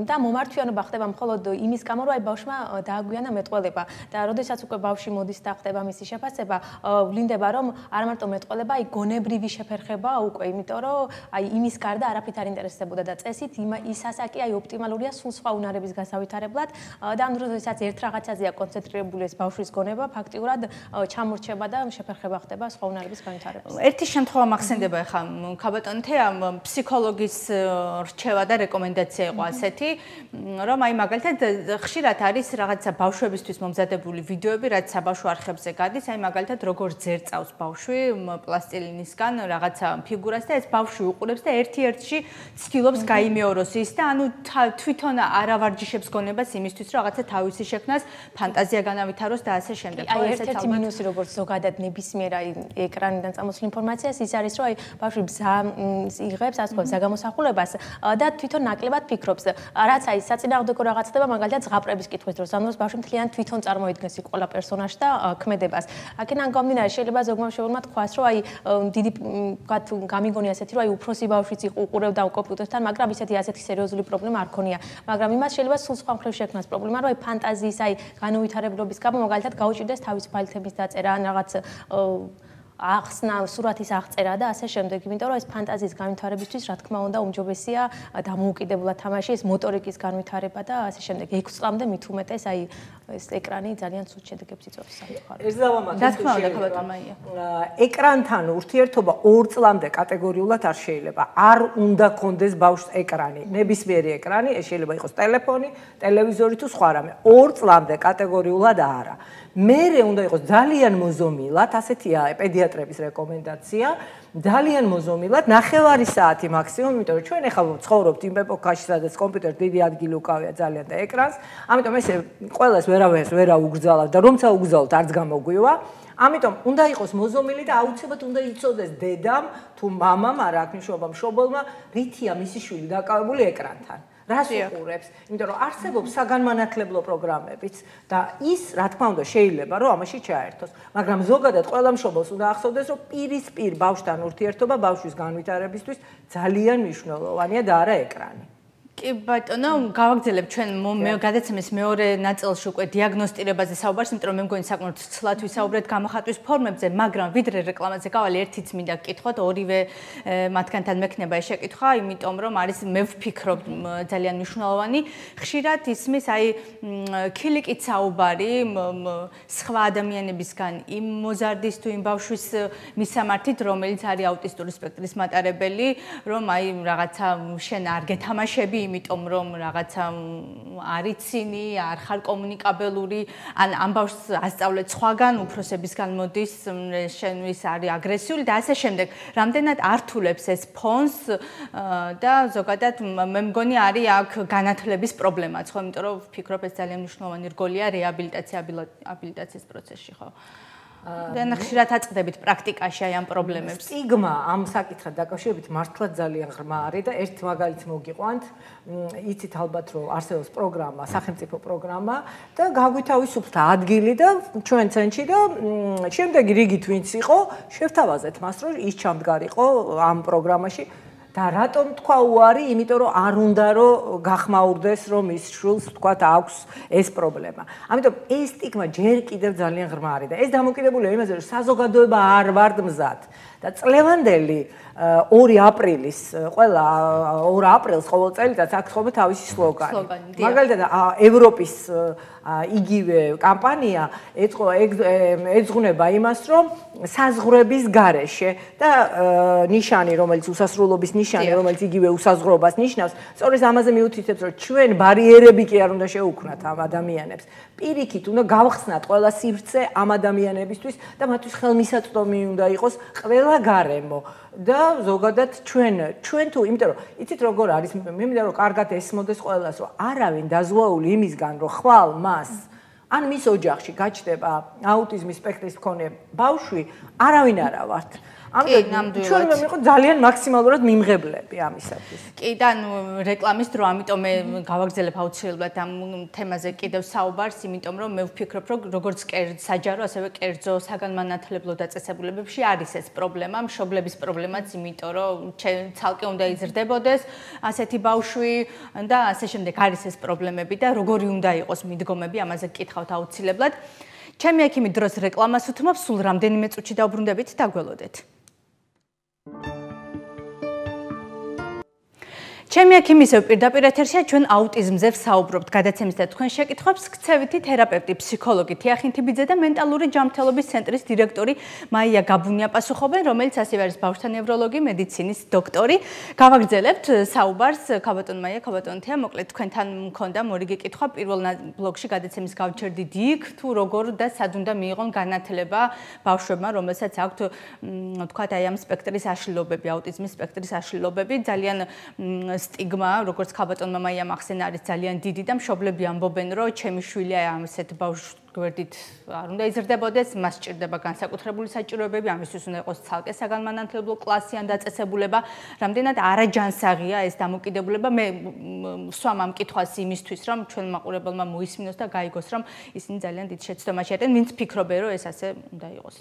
C: და მომართვიანობა ხდება მხოლოდ იმის გამო რომ აი ბავშვმა დააგვიანა მეტყველება და როდესაც უკვე ბავშვი მოდის და ხდება მისი შეფასება ვლინდება რომ არ მარტო მეტყველება აი გონებრივი შეფერხება უკვე იმიტომ რომ აი იმის გარდა არაფრით არ ინტერესდებოდა და წესით ის ასაკი აი ოპტიმალურია სულ სხვა უნარების გასავითარებლად და ამ დროსაც ერთ რაღაცაზეა კონცენტრირებული ეს ბავშვის გონება ფაქტიურად ჩამორჩება და შეფერხება ხდება სხვა უნარების განვითარებას.
A: ერთი შემთხვევა მახსენდება ახლა ქაბატონ თეა ფსიქოლოგის რჩევა და რეკომენდაცია იყო ასეთი რომ აი მაგალითად ხშირად არის რაღაცა ბავშვებისთვის მომზადებული ვიდეოები რაც საბავშვო არხებზე გადის აი მაგალითად როგორ ძერწავს ბავშვი პლასტილინისგან რაღაცა ფიგურას და ეს ბავშვი უყურებს და ერთ-ერთში ცდილობს გაიმეოროს ის და ანუ თვითონ არავარჯიშებს გონებას იმისთვის რომ რაღაცა თავისი შექმნას ფანტაზია განავითაროს და ასე შემდეგ.
C: აი ერთ-ერთი მინუსი როგორც ზოგადად ნებისმიერ აი ეკრანიდან წამოსულ ინფორმაციას ის არის რომ აი ბავშვი იღებს ასე ვთქვათ ზაგამოსახულებას და თვითონ ნაკლებად ფიქრობს რაც აი საწინააღმდეგო რაღაც ხდება მაგალითად ზღაპრების კითხვის დროს ანუ ბავშვი მთლიან თვითონ წარმოიდგენს იქ ყველა პერსონაჟს და ქმედებას აქედან გამომდინარე შეიძლება ზოგმა მშობელმა თქვას რომ აი დიდი ვთქვათ გამიგონია ასეთი რომ აი უფროსი ბავშვიც უყურებდა კომპიუტერთან მაგრამ ასეთი სერიოზული პრობლემა არ ქონია მაგრამ იმას შეიძლება სულ სხვა მხრივ შექმნას პრობლემა რომ აი ფანტაზიის აი განუვითარებლობის გამო მაგალითად გაუჭირდეს თავისუფალი თემის დაწერა ან რაღაც ახსნა სურათის აღწერა და ასე შემდეგ, იმიტომ რომ ეს ფანტაზიის განვითარებისთვის რა თქმა უნდა უმჯობესია დამოუკიდებლად თამაში, ეს მოტორიკის განვითარება და ასე შემდეგ. 6 წლამდე მით უმეტეს აი ეს ეკრანი ძალიან ცუდ შედეგებს იწვევს სამწუხაროდ.
B: ეს დავამატებ.
A: რა თქმა უნდა, ქაბატონ მაია.
B: ეკრანთან ურთიერთობა 2 წლამდე კატეგორიულად არ შეიძლება. არ უნდა კონდეს ბავშვს ეკრანი. ნებისმიერი ეკრანი, ეს შეიძლება იყოს ტელეფონი, ტელევიზორი თუ სხვა რამე. 2 წლამდე კატეგორიულად არა. მერე უნდა იყოს ძალიან მოზომილად, ასეთია პედიატრების რეკომენდაცია, ძალიან მოზომილად, 9 საათი მაქსიმუმ, იმიტომ რომ ჩვენ ახლა ცხოვრობთ იმ ეპოქაში, სადაც კომპიუტერი დიდი ადგილი უკავია ძალიან და ეკრანს, ამიტომ ესე ყველას ვერა უგრძალავ და რომცა უგრძალოთ არც გამოგვივა. ამიტომ უნდა იყოს მოზომილი და აუცილებლად უნდა იცოდეს დედამ თუ მამამ, არა აქ მნიშვნელობა მშობელმა, რითია მისი შვილი დაკავებული ეკრანთან. რას უყურებს? იმიტომ რომ არსებობს საგანმანათლებლო პროგრამებიც და ის, რა თქმა უნდა, შეიძლება რომ ამაში ჩაერთოს, მაგრამ ზოგადად ყველა მშობელს უნდა ახსოვდეს, რომ პირისპირ ბავშვთან ურთიერთობა ბავშვის განვითარებისთვის ძალიან მნიშვნელოვანია და არა ეკრანი.
A: კი ბატონო, გავაგრძელებ ჩვენ გადაცემის მეორე ნაწილში უკვე დიაგნოსტირებაზე საუბარს, იმიტომ რომ მე მგონი საკმაოდ ცლად ვისაუბრეთ გამოხატვის ფორმებზე, მაგრამ ვიდრე რეკლამაზე გავალი, ერთიც მინდა გკითხოთ, ორივე მათგანთან მექნება ეს შეკითხვა, იმიტომ რომ არის მე ვფიქრობ ძალიან მნიშვნელოვანი. ხშირად ისმის აი ქილიკით საუბარი სხვა ადამიანებისგან იმ მოზარდის თუ იმ ბავშვის მისამართით, რომელიც არის აუტისტური სპექტრის მატარებელი, რომ აი რაღაცა შენ არ გეთამაშები იმიტომ რომ რაღაცა არიცინი, არ ხარ კომუნიკაბელური, ან ამ ბავშვს ასწავლეთ სხვაგან, უფროსებისგან მოდის, შენთვის არის აგრესიული და ასე შემდეგ. რამდენად ართულებს ეს ფონს და ზოგადად მე მგონი არის აქ განათლების პრობლემაც, ხო, იმიტომ რომ ვფიქრობ ეს ძალიან მნიშვნელოვანი რგოლია რეაბილიტაციის პროცესში, ხო. და ხშირად აწყდებით პრაქტიკაში აი ამ პრობლემებს.
B: სტიგმა ამ საკითხთან დაკავშირებით მართლა ძალიან ღრმა არის და ერთ მაგალითს მოგიყვანთ. იცით ალბათ რომ არსებობს პროგრამა, სახელმწიფო პროგრამა და გაგვითავისუფლდა ადგილი და ჩვენ ცენტრში და შემდეგი რიგით ვინც იყო, შევთავაზეთ მას რომ ის ჩამდგარიყო ამ პროგრამაში. და რატომ თქვა უარი? იმიტომ რომ არ უნდა რომ გახმაურდეს რომ ის შვილს თქვა აქვს ეს პრობლემა. ამიტომ ეს სტიგმა ჯერ კიდევ ძალიან ღრმა არის და ეს დამოკიდებულია იმაზე რომ საზოგადოება არ ვართ მზად და წლევანდელი 2 აპრილის ყველა 2 აპრილს ყოველ წელიწადს აქ ხდება თავისი სლოგანი. მაგალითად ევროპის იგივე კამპანია ეძღვნება იმას რომ საზღვრების გარეშე და ნიშანი რომელიც უსასრულობის ნიშანი რომელიც იგივე უსაზღვრობას ნიშნავს სწორედ ამაზე მიუთითებს რომ ჩვენ ბარიერები კი არ უნდა შევუქმნათ ამ ადამიანებს პირიქით უნდა გავხსნათ ყველა სივრცე ამ ადამიანებისთვის და მათთვის ხელმისაწვდომი უნდა იყოს ყველა გარემო და ზოგადად ჩვენ თუ იმიტომ რომ იცით როგორ არის მე მინდა რომ კარგად ესმოდეს ყველას რომ არავინ დაზღვეული იმისგან რომ ხვალ მას ან მის ოჯახში გაჩნდება აუტიზმის სპექტრის მქონე ბავშვი არავინ არა ვართ ამიტომ ჩვენ უნდა მიყოთ ძალიან მაქსიმალურად მიმღებლები ამისათვის.
A: კი და რეკლამის დრო, ამიტომ მე გავაგრძელებ აუცილებლად ამ თემაზე კიდევ საუბარს, იმიტომ რომ მე ვფიქრობ, რომ როგორც საჯარო, ასევე კერძო საგანმანათლებლო დაწესებულებებში არის ეს პრობლემა, მშობლების პრობლემაც, იმიტომ რომ ცალკე უნდა იზრდებოდეს ასეთი ბავშვი და ასე შემდეგ არის ეს პრობლემები და როგორი უნდა იყოს მიდგომები, ამაზე გკითხავთ აუცილებლად. ჩემი ექიმი დროს რეკლამას უთმობს, სულ რამდენიმე წუთში დავბრუნდებით, დაგველოდეთ. ჩემი ექიმი ისევ პირდაპირ ეთერშია, ჩვენ აუტიზმზე ვსაუბრობთ. გადაცემის და თქვენ შეკითხვებს გქცევითი თერაპევტი, ფსიქოლოგი თიახინ თიბიძე და მენტალური ჯანმრთელობის ცენტრის დირექტორი მაია გაბუნია პასუხობენ, რომელიც ასევე არის ბავშვთა ნევროლოგი, მედიცინის დოქტორი. გავაგრძელებთ საუბარს, ქაბატონ მაია, ქაბატონ თია, მოკლედ თქვენთან მქონდა მორიგი კითხვა პირველ ბლოგში გადაცემის გავჩერდით იქ, თუ როგორ და სად უნდა მიიღონ განათლება ბავშვებმა, რომელსაც აქვთ თქვათ აი ამ სპექტრის აშლილობები, აუტიზმის სპექტრის აშლილობები, ძალიან სტიგმა, როგორც ქაბატონმა მაიამ ახსენა, არის ძალიან დიდი და მშობლები ამბობენ, რომ ჩემი შვილი ასეთ ბავშვს გვერდით არ უნდა იზრდებოდეს, მას სჭირდება განსაკუთრებული საჭიროებები, ამისთვის უნდა იყოს ცალკე საგანმანათლებლო კლასი ან დაწესებულება. რამდენად არაჯანსაღია ეს დამოკიდებულება, მე ვსვამ ამ კითხვას იმისთვის, რომ ჩვენ მაყურებელმა მოისმინოს და გაიგოს, რომ ისინი ძალიან დიდ შეცდომაში არიან, ვინც ფიქრობენ, რომ ეს ასე უნდა იყოს.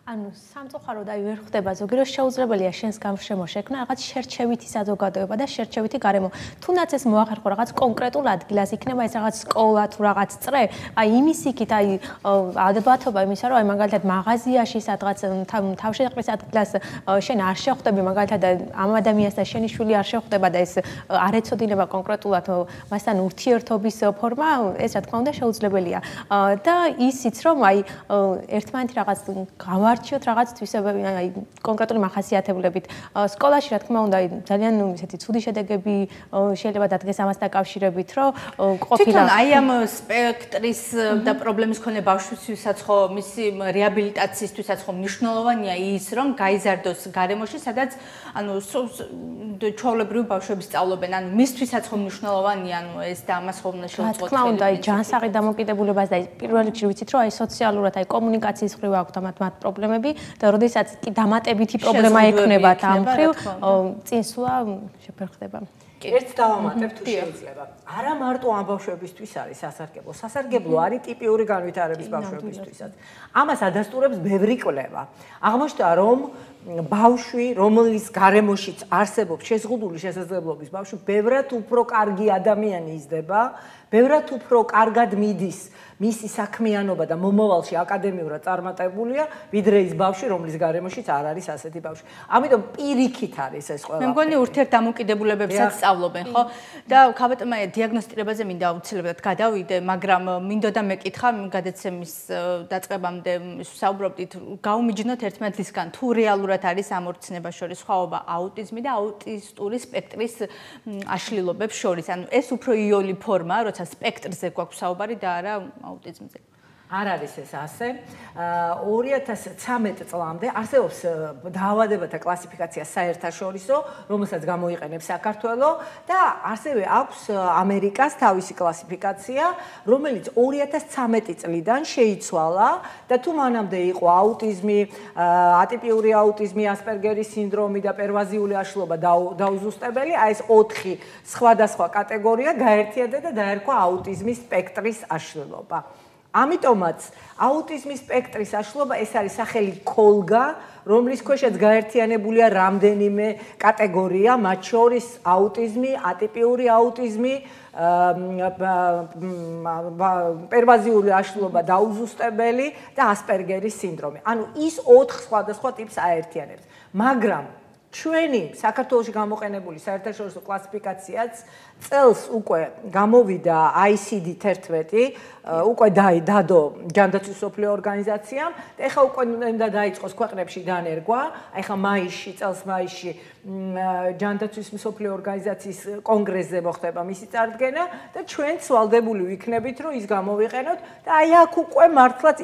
C: ანუ სამწუხაროდ აი ვერ ხდება ზოგი რომ შეუძლებელია შენს გამშემო შექმნა რაღაც შერჩევითი საზოგადოება და შერჩევითი გარემო. თუნდაც ეს მოახერხო რაღაც კონკრეტულ ადგილას, იქნება ეს რაღაც სკოლა თუ რაღაც წრე, აი იმის იქით აი ალბათობა იმისა რომ აი მაგალითად მაღაზიაში სადღაც თავშეყრის ადგილას შენ არ შეხვდები მაგალითად ამ ადამიანს და შენი შვილი არ შეხვდება და ეს არ ეცოდინება კონკრეტულად მასთან ურთიერთობის ფორმა, ეს რა თქმა უნდა შეუძლებელია. და ისიც რომ აი ერთმანეთი რაღაც არჩიოთ რაღაც თვისებები, აი კონკრეტული მახასიათებლებით. სკოლაში რა თქმა უნდა, ძალიან ისეთი ცუდი შედეგები შეიძლება დადგეს ამას დაკავშირებით, რომ ყოფილა
A: თვითონ აი ამ სპექტრის და პრობლემის მქონე ბავშვისთვისაც ხო მისი რეაბილიტაციისთვისაც ხო მნიშვნელოვანია ის, რომ გაიზარდოს გარემოში, სადაც ანუ ჩვეულებრივი ბავშვები სწავლობენ, ანუ მისთვისაც ხო მნიშვნელოვანია, ანუ ეს და ამას ხო უნდა შევწყვეტ.
C: რა თქმა უნდა, აი ჯანსაღი დამოკიდებულებას და პირველ რიგში ვიცით, რომ აი სოციალურად აი კომუნიკაციის მხრივ აქვთ მათ პრობლემები და როდესაც კი დამატებითი პრობლემა ექნებათ ამ მხრივ, წინსვლა შეფერხდება.
B: ერთ დავამატებ თუ შეიძლება. არა მარტო ამ ბავშვებისთვის არის სასარგებლო. სასარგებლო არის ტიპიური განვითარების ბავშვებისთვისაც. ამას ადასტურებს ბევრი კვლევა. აღმოჩნდა, რომ ბავშვი, რომლის გარემოშიც არსებობს შეზღუდული შესაძლებლობის ბავშვი, ბევრად უფრო კარგი ადამიანი იზრდება, ბევრად უფრო კარგად მიდის მისი საქმიანობა და მომავალში აკადემიურად წარმატებულია, ვიდრე ის ბავშვი, რომლის გარემოშიც არ არის ასეთი ბავშვი. ამიტომ პირიქით არის ეს ყველა.
A: მე მგონი ურთიერთდამოკიდებულებებსაც სწავლობენ, ხო? და ქაბატონმა დიაგნოსტირებაზე მინდა აუცილებლად გადავიდე, მაგრამ მინდოდა მეკითხა გადაცემის დაწყებამდე ვსაუბრობდით, გაუმიჯნოთ ერთმანეთისგან, თუ რეალურად არის ამორჩნება შორის სხვაობა აუტიზმი და აუტისტური სპექტრის აშლილობებს შორის. ანუ ეს უფრო იოლი ფორმაა, როცა სპექტრზე გვაქვს საუბარი და არა აუტიზმზე.
B: არ არის ეს ასე. 2013 წლამდე არსებობს დაავადებათა კლასიფიკაცია საერთაშორისო, რომელსაც გამოიყენებს საქართველოს და ასევე აქვს ამერიკას თავისი კლასიფიკაცია, რომელიც 2013 წლიდან შეიცვალა და თუ მანამდე იყო აუტიზმი, ატიპიური აუტიზმი, ასპერგერის სინდრომი და პერვაზიული აშლილობა დაუზუსტებელი, აი ეს 4 სხვადასხვა კატეგორია გაერთიანდა და დაერქვა აუტიზმის სპექტრის აშლილობა. ამიტომაც აუტიზმის სპექტრის აშლილობა ეს არის სახელი კოლგა, რომლის ქვეშაც გაერთიანებულია რამდენიმე კატეგორია, მათ შორის აუტიზმი, ატიპიური აუტიზმი, პერვაზიული აშლილობა დაუზუსტებელი და ასპერგერის სინდრომი. ანუ ის 4 სხვადასხვა ტიპს აერთიანებს. მაგრამ ჩვენი საქართველოში გამოყენებული საერთაშორისო კლასიფიკაციაც წელს უკვე გამოვიდა ICD-11, უკვე დადო ჯანდაცვის მსოფლიო ორგანიზაციამ და ეხლა უკვე უნდა დაიწყოს ქვეყნებში დანერგვა. ეხლა წელს მაისში ჯანდაცვის მსოფლიო ორგანიზაციის კონგრესზე მოხდება მისი წარდგენა და ჩვენ სვალდებული ვიქნებით, რომ ის გამოვიყენოთ და აი აქ უკვე მართლაც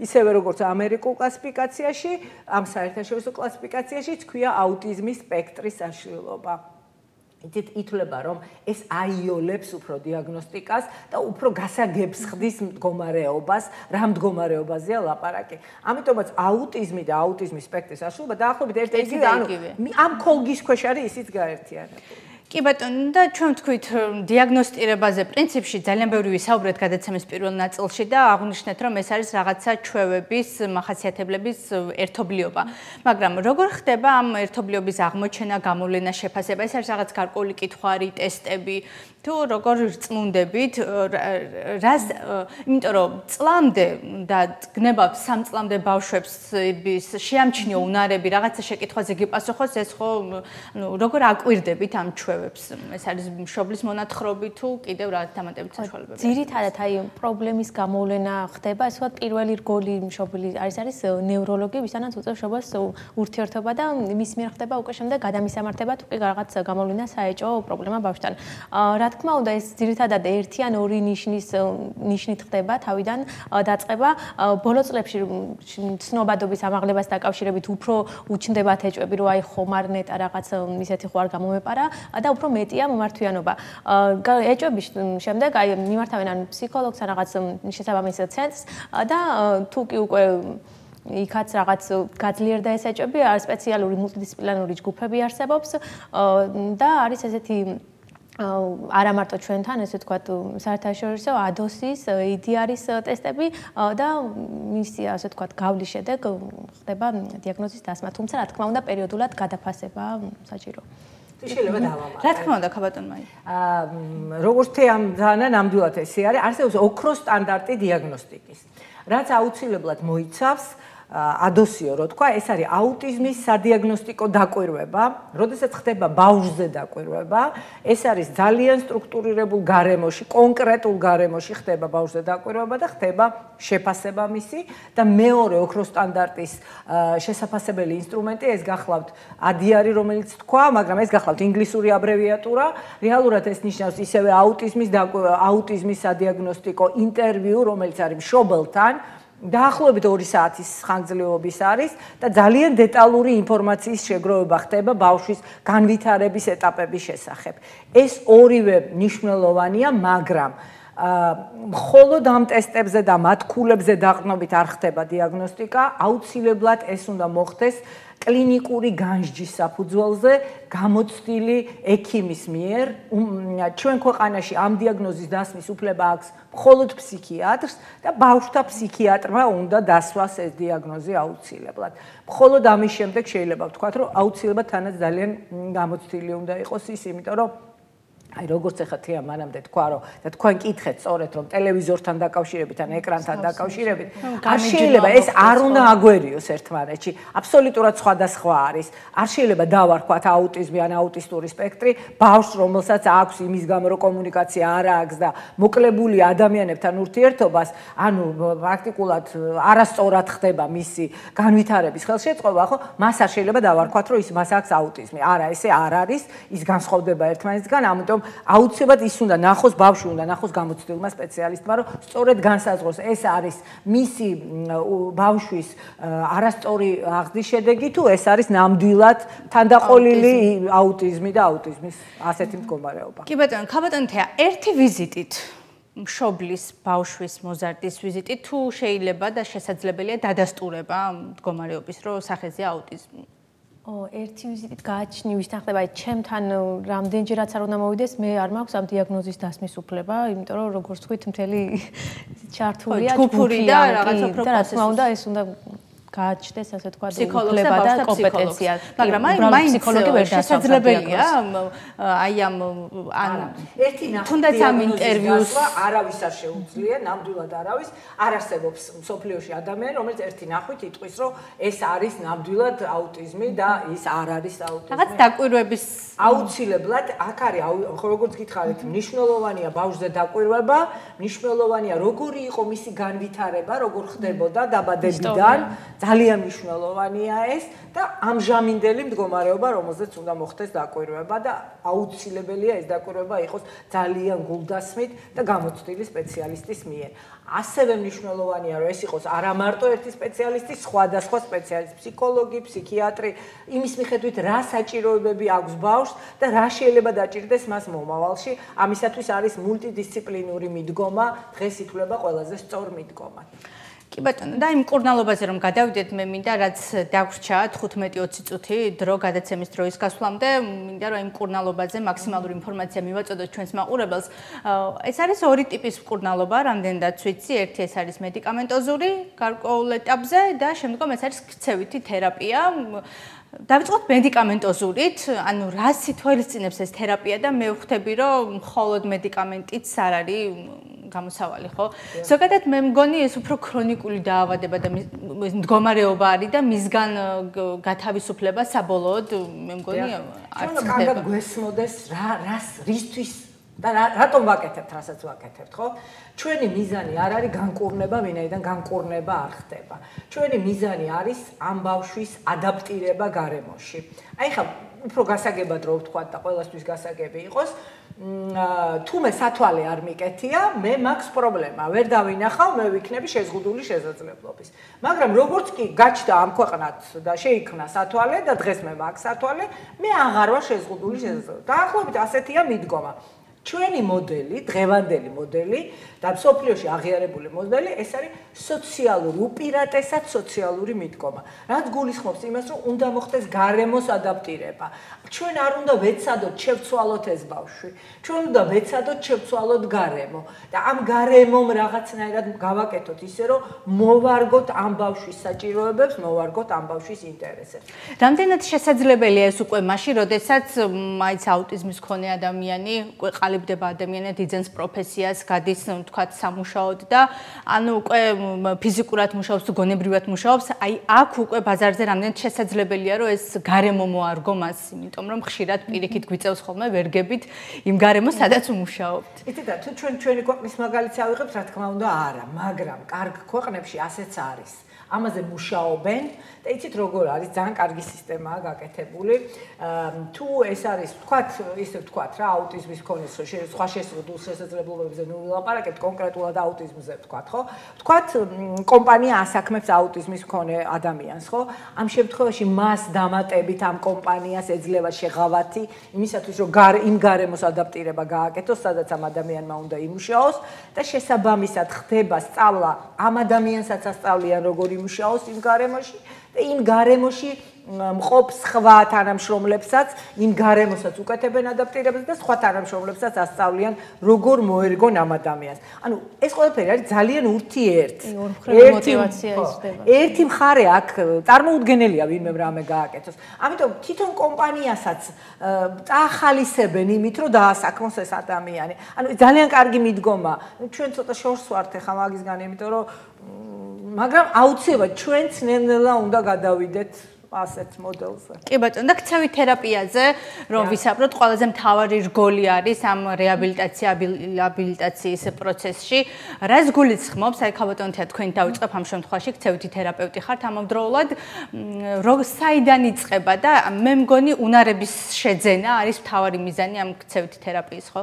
B: ისევე როგორც ამერიკულ კლასიფიკაციაში, ამ საერთაშორისო კლასიფიკაციაში თქვია აუტიზმის სპექტრის აშლილობა. იცით ითვლება რომ ეს აიოლებს უფრო დიაგნოსტიკას და უფრო გასაგებს ხდის მდგომარეობას, რა მდგომარეობაზეა ლაპარაკი. ამიტომაც აუტიზმი და აუტიზმის სპექტრის ასრულება დაახლოებით ერთ-ერთი ამ ქოლგის ქვეშ არის ისიც გაერთიანებული.
A: კი ბატონო და ჩვენ ვთქვით დიაგნოსტირებაზე პრინციპში ძალიან ბევრი ვისაუბრეთ გადაცემის პირველ ნაწილში და აღვნიშნეთ რომ ეს არის რაღაცა ჩვევების, მახასიათებლების ერთობლიობა. მაგრამ როგორ ხდება ამ ერთობლიობის აღმოჩენა, გამოვლენა, შეფასება? ეს არის რაღაც გარკვეული კითხვარი, ტესტები თუ როგორ რწმუნდებით რას იმიტომ რომ წლამდე და გნებავთ 3 წლამდე ბავშვებს შეამჩნიო უნარები რაღაცა შეკითხვაზე გიპასუხოს ეს ხო როგორ აკვირდებით ამ ჩვევებს ეს არის მშობლის მონათხრობი თუ კიდევ რა თამატებით საშუალებები
C: ძირითადად აი პრობლემის გამოვლენა ხდება ეს ვთქვათ პირველი რგოლი მშობელი არის ნევროლოგი ვისთანაც უწევს მშობელს ურთიერთობა და მის მიერ ხდება უკვე შემდეგ გადამისამართება თუ კი რაღაც გამოვლენა საეჭვო პრობლემა ბავშვთან რა თქმა უნდა ეს ძირითადად ერთი ან ორი ნიშნით ხდება თავიდან დაწყება ბოლო წლებში ცნობადობის ამაღლებას დაკავშირებით უფრო უჩნდებათ ეჭვები რომ აი ხომ არ ნეტა რაღაც ისეთი ხო არ გამომეპარა და უფრო მეტია მომართვიანობა ეჭვების შემდეგ აი მიმართავენ ან ფსიქოლოგს ან რაღაც შესაბამის ცენტრს და თუ კი უკვე იქაც რაღაც გაძლიერდა ეს ეჭვები სპეციალური მულტიდისციპლინარული ჯგუფები არსებობს და არის ესეთი არა მარტო ჩვენთან, ესე ვთქვათ, საერთაშორისო ADOS-ის, EDR-ის ტესტები და მისი, ასე ვთქვათ, გავლის შემდეგ ხდება დიაგნოზის დასმა, თუმცა რა თქმა უნდა, პერიოდულად გადაფასება საჭირო.
B: შეიძლება დავამატო.
A: რა თქმა უნდა, ქაბატონ მაი.
B: როგორც ამ ძალიან ნამდვილად ესე არის, არსებობს ოქროს სტანდარტი დიაგნოსტიკის, რაც აუცილებლად მოიცავს ADOS-იო, რო თქვა, ეს არის აუტიზმის სადიაგნოსტიკო დაკვირვება, როდესაც ხდება ბავშვზე დაკვირვება, ეს არის ძალიან სტრუქტურირებულ გარემოში, კონკრეტულ გარემოში ხდება ბავშვზე დაკვირვება და ხდება შეფასება მისი და მეორე ოქროს სტანდარტის შესაფასებელი ინსტრუმენტი ეს გახლავთ ADR-ი, რომელიც თქვა, მაგრამ ეს გახლავთ ინგლისური აბრევიატურა, რეალურად ეს ნიშნავს ისევე აუტიზმის სადიაგნოსტიკო ინტერვიუ, რომელიც არის მშობელთან დაახლოებით 2 საათის ხანგრძლივობის არის და ძალიან დეტალური ინფორმაციის შეგროვება ხდება ბავშვის განვითარების ეტაპების შესახებ. ეს ორივე მნიშვნელოვანია, მაგრამ მხოლოდ ამ ტესტებზე და მათქულებზე დაყრდნობით არ ხდება დიაგნოსტიკა, აუცილებლად ეს უნდა მოხდეს კლინიკური განსჯის საფუძველზე გამოცდილი ექიმის მიერ. ჩვენ ქვეყანაში ამ დიაგნოზის დასმის უფლება აქვს მხოლოდ ფსიქიატრს და ბავშვთა ფსიქიატრმა უნდა დასვას ეს დიაგნოზი აუცილებლად. მხოლოდ ამის შემდეგ შეიძლება ვთქვათ, რომ აუცილებლად თანაც ძალიან გამოცდილი უნდა იყოს ის, იმიტომ რომ აი როგორც ახლა თეა მანამდე თქვა რომ და თქვენ კითხეთ სწორედ რომ ტელევიზორთან დაკავშირებით ან ეკრანთან დაკავშირებით არ შეიძლება ეს არ უნდა აგვერიოს ერთმანეთში აბსოლუტურად სხვადასხვა არის არ შეიძლება დავარქვათ აუტიზმი ან აუტისტური სპექტრი ბავშვს რომელსაც აქვს იმის გამო რომ კომუნიკაცია არ აქვს და მოკლებული ადამიანებთან ურთიერთობას ანუ პრაქტიკულად არასწორად ხდება მისი განვითარების ხელშეწყობა ხო მას არ შეიძლება დავარქვათ რომ ის მას აქვს აუტიზმი არა ესე არ არის ის განსხვავდება ერთმანეთისგან ამიტომ აუცილებლად ის უნდა ნახოს ბავშვი უნდა ნახოს გამოცდილმა სპეციალისტმა რომ სწორედ განსაზღვროს ეს არის მისი ბავშვის არასწორი აღზრდის შედეგი თუ ეს არის ნამდვილად თანდაყოლილი აუტიზმი და აუტიზმის ასეთი მდგომარეობა.
A: კი ბატონო, ქაბატონო თეა, ერთი ვიზიტით მშობლის ბავშვის მოზარდის ვიზიტით თუ შეიძლება და შესაძლებელია დადასტურება მდგომარეობის რომ სახეზეა აუტიზმი.
C: ერთი ვიზიტით გააჩნივის თანხდება, აი ჩემთან რამდენჯერაც არ უნდა მოვიდეს, მე არ მაქვს ამ დიაგნოზის დასმის უფლება, იმიტომ რომ როგორც თქვით, მთელი ჩართულია
A: ჯგუფური და რაღაც უფრო
C: და რა თქმა უნდა ეს უნდა გააჩნდეს ასე თქვა უფლება და კომპეტენცია.
A: მაგრამ მაინც ფსიქოლოგი ვერ შესაძლებელია აი ამ თუნდაც ამ ინტერვიუს
B: არავის არ შეუძლია, ნამდვილად არავის არ არსებობს მსოფლიოში ადამიანი, რომელიც ერთი ნახვით იტყვის, რომ ეს არის ნამდვილად აუტიზმი და ის არ არის აუტიზმი.
A: რაღაც დაკვირვების
B: აუცილებლად აქ არის როგორც გითხარით, მნიშვნელოვანია ბავშვზე დაკვირვება, მნიშვნელოვანია როგორი იყო მისი განვითარება, როგორ ხდებოდა დაბადებიდან, ძალიან მნიშვნელოვანია ეს და ამჟამინდელი მდგომარეობა, რომელზეც უნდა მოხდეს დაკვირვება და აუცილებელია ეს დაკვირვება იყოს ძალიან გულდასმით და გამოცდილი სპეციალისტის მიერ. ასევე მნიშვნელოვანია რომ ეს იყოს არა მარტო ერთი სპეციალისტი, სხვადასხვა სპეციალისტი, ფსიქოლოგი, ფსიქიატრი, იმის მიხედვით რა საჭიროებები აქვს ბავშვს და რა შეიძლება დაჭირდეს მას მომავალში. ამისათვის არის მულტიდისციპლინური მიდგომა, დღეს ითვლება ყველაზე სწორ მიდგომად.
A: კი ბატონო, და იმ მკურნალობაზე რომ გადავიდეთ, მე მინდა რაც დაგვრჩა 15-20 წუთი დრო გადაცემის დროის გასვლამდე, მინდა რომ იმ მკურნალობაზე მაქსიმალური ინფორმაცია მივაწოდოთ ჩვენს მაყურებელს. ეს არის ორი ტიპის მკურნალობა, რამდენადაც ვიცი, ერთი ეს არის მედიკამენტოზური გარკვეულ ეტაპზე და შემდგომ ეს არის ქცევითი თერაპია. დავიწყოთ მედიკამენტოზურით, ანუ რას ითვალისწინებს ეს თერაპია და მე ვხვდები რომ მხოლოდ მედიკამენტიც არ არის გამოსავალი, ხო? ზოგადად მე მგონი ეს უფრო ქრონიკული დაავადება და მდგომარეობა არის და მისგან გათავისუფლება საბოლოოდ მე მგონი
B: არ ხდება. კარგად გვესმოდეს რისთვის და რატომ ვაკეთებთ, რასაც ვაკეთებთ, ხო? ჩვენი მიზანი არ არის განკურნება, ვინაიდან განკურნება არ ხდება. ჩვენი მიზანი არის ამ ბავშვის ადაპტირება გარემოში. აი ხა უფრო გასაგებად რო ვთქვათ და ყველასთვის გასაგები იყოს, თუმე სათვალე არ მიკეთია, მე მაქვს პრობლემა. ვერ დავინახავ, მე ვიქნები შეზღუდული შესაძლებლობის. მაგრამ როგორც კი გაჩნდა ამ ქვეყნად და შეიქმნა სათვალე და დღეს მე მაქვს სათვალე, მე აღარ ვარ შეზღუდული შესაძლებლობის. დაახლოებით ასეთია მიდგომა. ჩვენი მოდელი, დღევანდელი მოდელი და მსოფლიოში აღიარებული მოდელი, ეს არის სოციალური, უპირატესად სოციალური მიდგომა. რაც გულისხმობს იმას, რომ უნდა მოხდეს გარემოს ადაპტირება. ჩვენ არ უნდა ვეცადოთ შევცვალოთ ეს ბავშვი. ჩვენ უნდა ვეცადოთ შევცვალოთ გარემო და ამ გარემომ რაღაცნაირად გავაკეთოთ ისე, რომ მოვარგოთ ამ ბავშვის საჭიროებებს, მოვარგოთ ამ ბავშვის ინტერესებს.
A: რამდენად შესაძლებელია ეს უკვე მაშინ, როდესაც მაინც აუტიზმის მქონე ადამიანი უკვე ყალიბდება ადამიანად, იძენს პროფესიას, გადის თქვათ სამუშაოდ და ანუ უკვე ფიზიკურად მუშაობს თუ გონებრივად მუშაობს, აი აქ უკვე ბაზარზე რამდენად შესაძლებელია რომ ეს გარემო მოარგო მას, იმიტომ რომ ხშირად პირიქით გვიწევს ხოლმე ვერგებით იმ გარემოს, სადაც უმუშაობთ.
B: იცით და თუ ჩვენი ქვეყნის მაგალითს ავიღებთ, რა თქმა უნდა არა, მაგრამ კარგ ქვეყნებში ასეც არის. ამაზე მუშაობენ და იცით როგორ არის, ძალიან კარგი სისტემაა გაკეთებული. თუ ეს არის, ვთქვათ რა, აუტიზმის მქონეს, სხვა შეზღუდულ შესაძლებლობებზე ნუ ვილაპარაკებთ, კონკრეტულად აუტიზმზე ვთქვათ, ხო? ვთქვათ, კომპანია ასაქმებს აუტიზმის მქონე ადამიანს, ხო? ამ შემთხვევაში მას დამატებით ამ კომპანიას ეძლევა შეღავათი იმისათვის, რომ იმ გარემოს ადაპტირება გააკეთოს, სადაც ამ ადამიანმა უნდა იმუშაოს და შესაბამისად ხდება სწავლა ამ ადამიანსაც ასწავლიან როგორ იმუშაოს იმ გარემოში და იმ გარემოში მყოფ სხვა თანამშრომლებსაც იმ გარემოსაც უკეთებენ ადაპტირებას და სხვა თანამშრომლებსაც ასწავლიან როგორ მოერგონ ამ ადამიანს. ანუ ეს ყველაფერი არის ძალიან ურთიერთი.
C: მოტივაცია იზრდება.
B: ერთი მხარე აქ წარმოუდგენელია ვინმე რამე გააკეთოს. ამიტომ თვითონ კომპანიასაც წაახალისებენ იმით, რომ დაასაქმოს ეს ადამიანი. ანუ ძალიან კარგი მიდგომა. ჩვენ ცოტა შორს ვართ ახლა მაგისგან, იმიტომ რომ მაგრამ აუცილებლად ჩვენ ნელ-ნელა უნდა გადავიდეთ ასეთ მოდელზე.
A: კი ბატონო, და ქცევით თერაპიაზე რომ ვისაუბროთ, ყველაზე მთავარი რგოლი არის ამ რეაბილიტაციის პროცესში. რას გულისხმობს, აი ხალბატონთია თქვენ დავიწყებ ამ შემთხვევაში ქცევითი თერაპევტი ხართ ამავდროულად, საიდან იწყება და მე მგონი უნარების შეძენა არის მთავარი მიზანი ამ ქცევითი თერაპიის, ხო?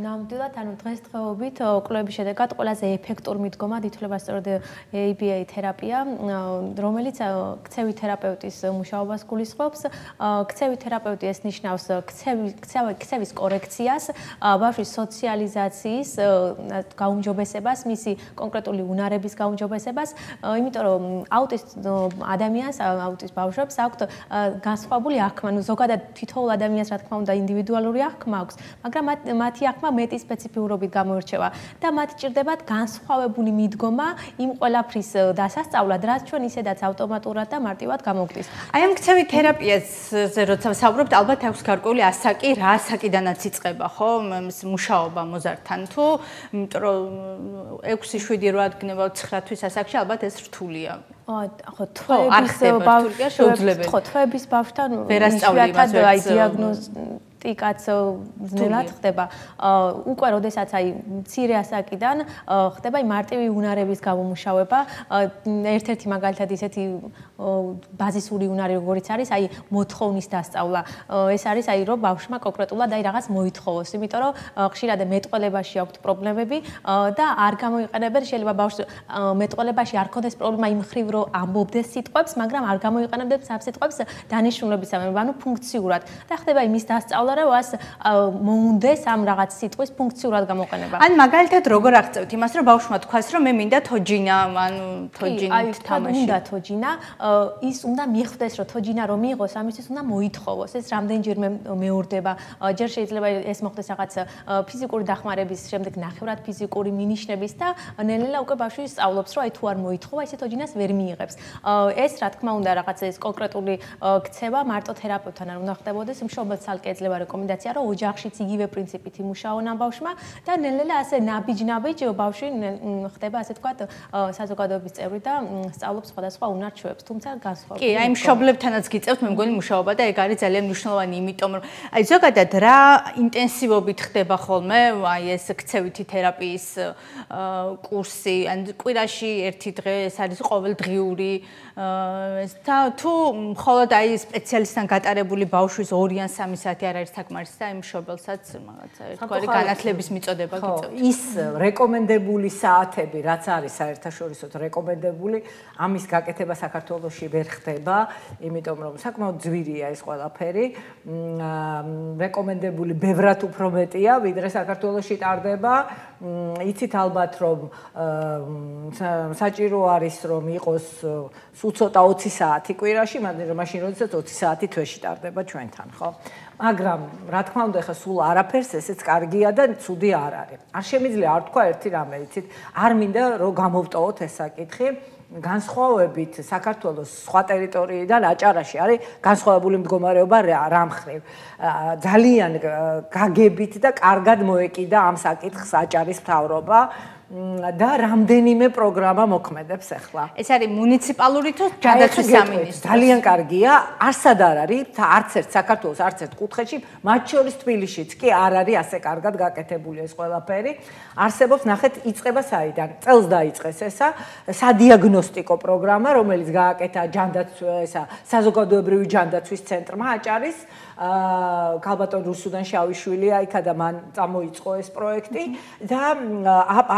C: ნამდვილად, ანუ დღესდღეობით კვლევების შედეგად ყველაზე ეფექტურ მიდგომად ითვლება სწორედ ABA თერაპია, რომელიც ქცევით თერაპევტის მუშაობას გულისხმობს. ქცევით თერაპევტი ეს ნიშნავს ქცევის კორექციას, ბავშვის სოციალიზაციის გაუმჯობესებას, მისი კონკრეტული უნარების გაუმჯობესებას, იმიტომ რომ ადამიანს, აუტიზმ ბავშვებს აქვთ განსხვავებული აღქმა, ну ზოგადად თითოეულ ადამიანს რა თქმა უნდა ინდივიდუალური აღქმა აქვს, მაგრამ მათი აღქმა მეტი სპეციფიურობით გამოირჩევა და მათ ჭირდებათ განსხვავებული მიდგომა იმ ყველაფრის დასასწავლად, რაც ჩვენ ისედაც ავტომატურად და მარტივად გამოგვდის.
A: აი ამ ქცევით თერაპიაზე როცა ვსაუბრობთ, ალბათ აქვს გარკვეული ასაკი, რა ასაკიდანაც იწყება, ხო? მუშაობა მოზარდთან თუ, იმიტომ რომ 6, 7, 8 გნებავ 9 თვის ასაკში ალბათ ეს რთულია.
C: ხო, თვეების ბავშვთან დიაგნოსტიკაც ძნელად ხდება. უკვე როდესაც მცირე ასაკიდან ხდება მარტივი უნარების გამომუშავება, ერთ-ერთი მაგალითად ისეთი ბაზისური უნარი როგორიც არის, მოთხოვნის დასწავლა. ეს არის რომ ბავშვმა კონკრეტულად რაღაც მოითხოვოს, იმიტომ რომ ხშირად მეტყველებაში აქვს პრობლემები და არ გამოიყენებენ, შეიძლება ბავშვს მეტყველებაში არ ქონდეს პრობლემა იმ მხრივ, რომ ამბობდეს სიტყვებს, მაგრამ არ გამოიყენებდეს ამ სიტყვებს დანიშნულებისამებრ, ანუ ფუნქციურად. და ხდება იმის დასწავლა, რომ მოუნდეს ამ რაღაც სიტყვის ფუნქციურად გამოყენება.
A: ან მაგალითად როგორ აღწევთ იმას, რომ ბავშვმა თქვას, რომ მე მინდა თოჯინა, ანუ თოჯინით თამაში.
C: უნდა თოჯინა, ის უნდა მიხვდეს, რომ თოჯინა რომ მიიღოს, ამისთვის უნდა მოითხოვოს. ეს რამდენჯერმე მეორდება. ჯერ შეიძლება ეს მოხდეს რაღაც ფიზიკური დახმარების შემდეგ ნახევრად ფიზიკური მინიშნების და ნელ-ნელა უკვე ბავშვი სწავლობს, რომ თუ არ მოითხოვა, ისე თოჯინას ვერ მიიღებს. ეს რა თქმა უნდა რაღაც ეს კონკრეტული ქცევა მარტო თერაპევტთან არ უნდა ხდებოდეს, მშობელს ცალკე ეძლევა რეკომენდაცია, რომ ოჯახშიც იგივე პრინციპით იმუშაონ ამ ბავშვმა და ნელ-ნელა ასე ნაბიჯ-ნაბიჯ ბავშვი ხდება ასე თქვა საზოგადოების წევრი და სწავლობს სხვადასხვა უნარ-ჩვევებს, თუმცა განსხვავებული.
A: კი, მშობლებთანაც გიწევთ, მე მგონი მუშაობა და ეგ არის ძალიან მნიშვნელოვანი, იმიტომ რომ ზოგადად რა ინტენსივობით ხდება ხოლმე ეს ქცევითი თერაპიის კურსი, ან კვირაში ერთი დღე ეს არის ყოველდღიური და თუ მხოლოდ სპეციალისტთან გატარებული ბავშვის 2 ან 3 საათი არ არის საკმარისი და იმ მშობელსაც რაღაცა ერთგვარი განათლების მიწოდება გიწევთ.
B: ის რეკომენდებული საათები, რაც არის საერთაშორისოდ რეკომენდებული, ამის გაკეთება საქართველოში ვერ ხდება, იმიტომ რომ საკმაოდ ძვირია ეს ყველაფერი. რეკომენდებული ბევრად უფრო მეტია, ვიდრე საქართველოში ტარდება. იცით ალბათ რომ საჭირო არის რომ იყოს სულ ცოტა 20 საათი კვირაში, მაშინ როდესაც 20 საათი თვეში ტარდება ჩვენთან, ხო? მაგრამ რა თქმა უნდა, ხა სულ არაფერს ესეც კარგია და ცუდი არ არის. არ შემიძლია არ თქვა ერთი რამე, იცით, არ მინდა რომ გამოვტოვოთ ეს საკითხი. განსხვავებით საქართველოს სხვა ტერიტორიიდან აჭარაში არის განსხვავებული მდგომარეობა რა მხრივ. ძალიან გაგებით და კარგად მოეკიდა ამ საკითხს აჭარის მთავრობა. და რამდენიმე პროგრამა მოქმედებს ახლა.
A: ეს არის მუნიციპალური თუ ჯანდაცვის სამინისტრო?
B: ძალიან კარგია, არსად არ არის, არც ერთ საქართველოს, არც ერთ კუთხეში, მათ შორის თბილისშიც კი არ არის ასე კარგად გაკეთებული ეს ყველაფერი. არსებობს, ნახეთ, იწყება საიდან? წელს დაიწყეს ესა სადიაგნოსტიკო პროგრამა, რომელიც გააკეთა საზოგადოებრივი ჯანდაცვის ცენტრმა აჭარის. ქალბატონ რუსუდან შავიშვილია იქა და მან წამოიწყო ეს პროექტი და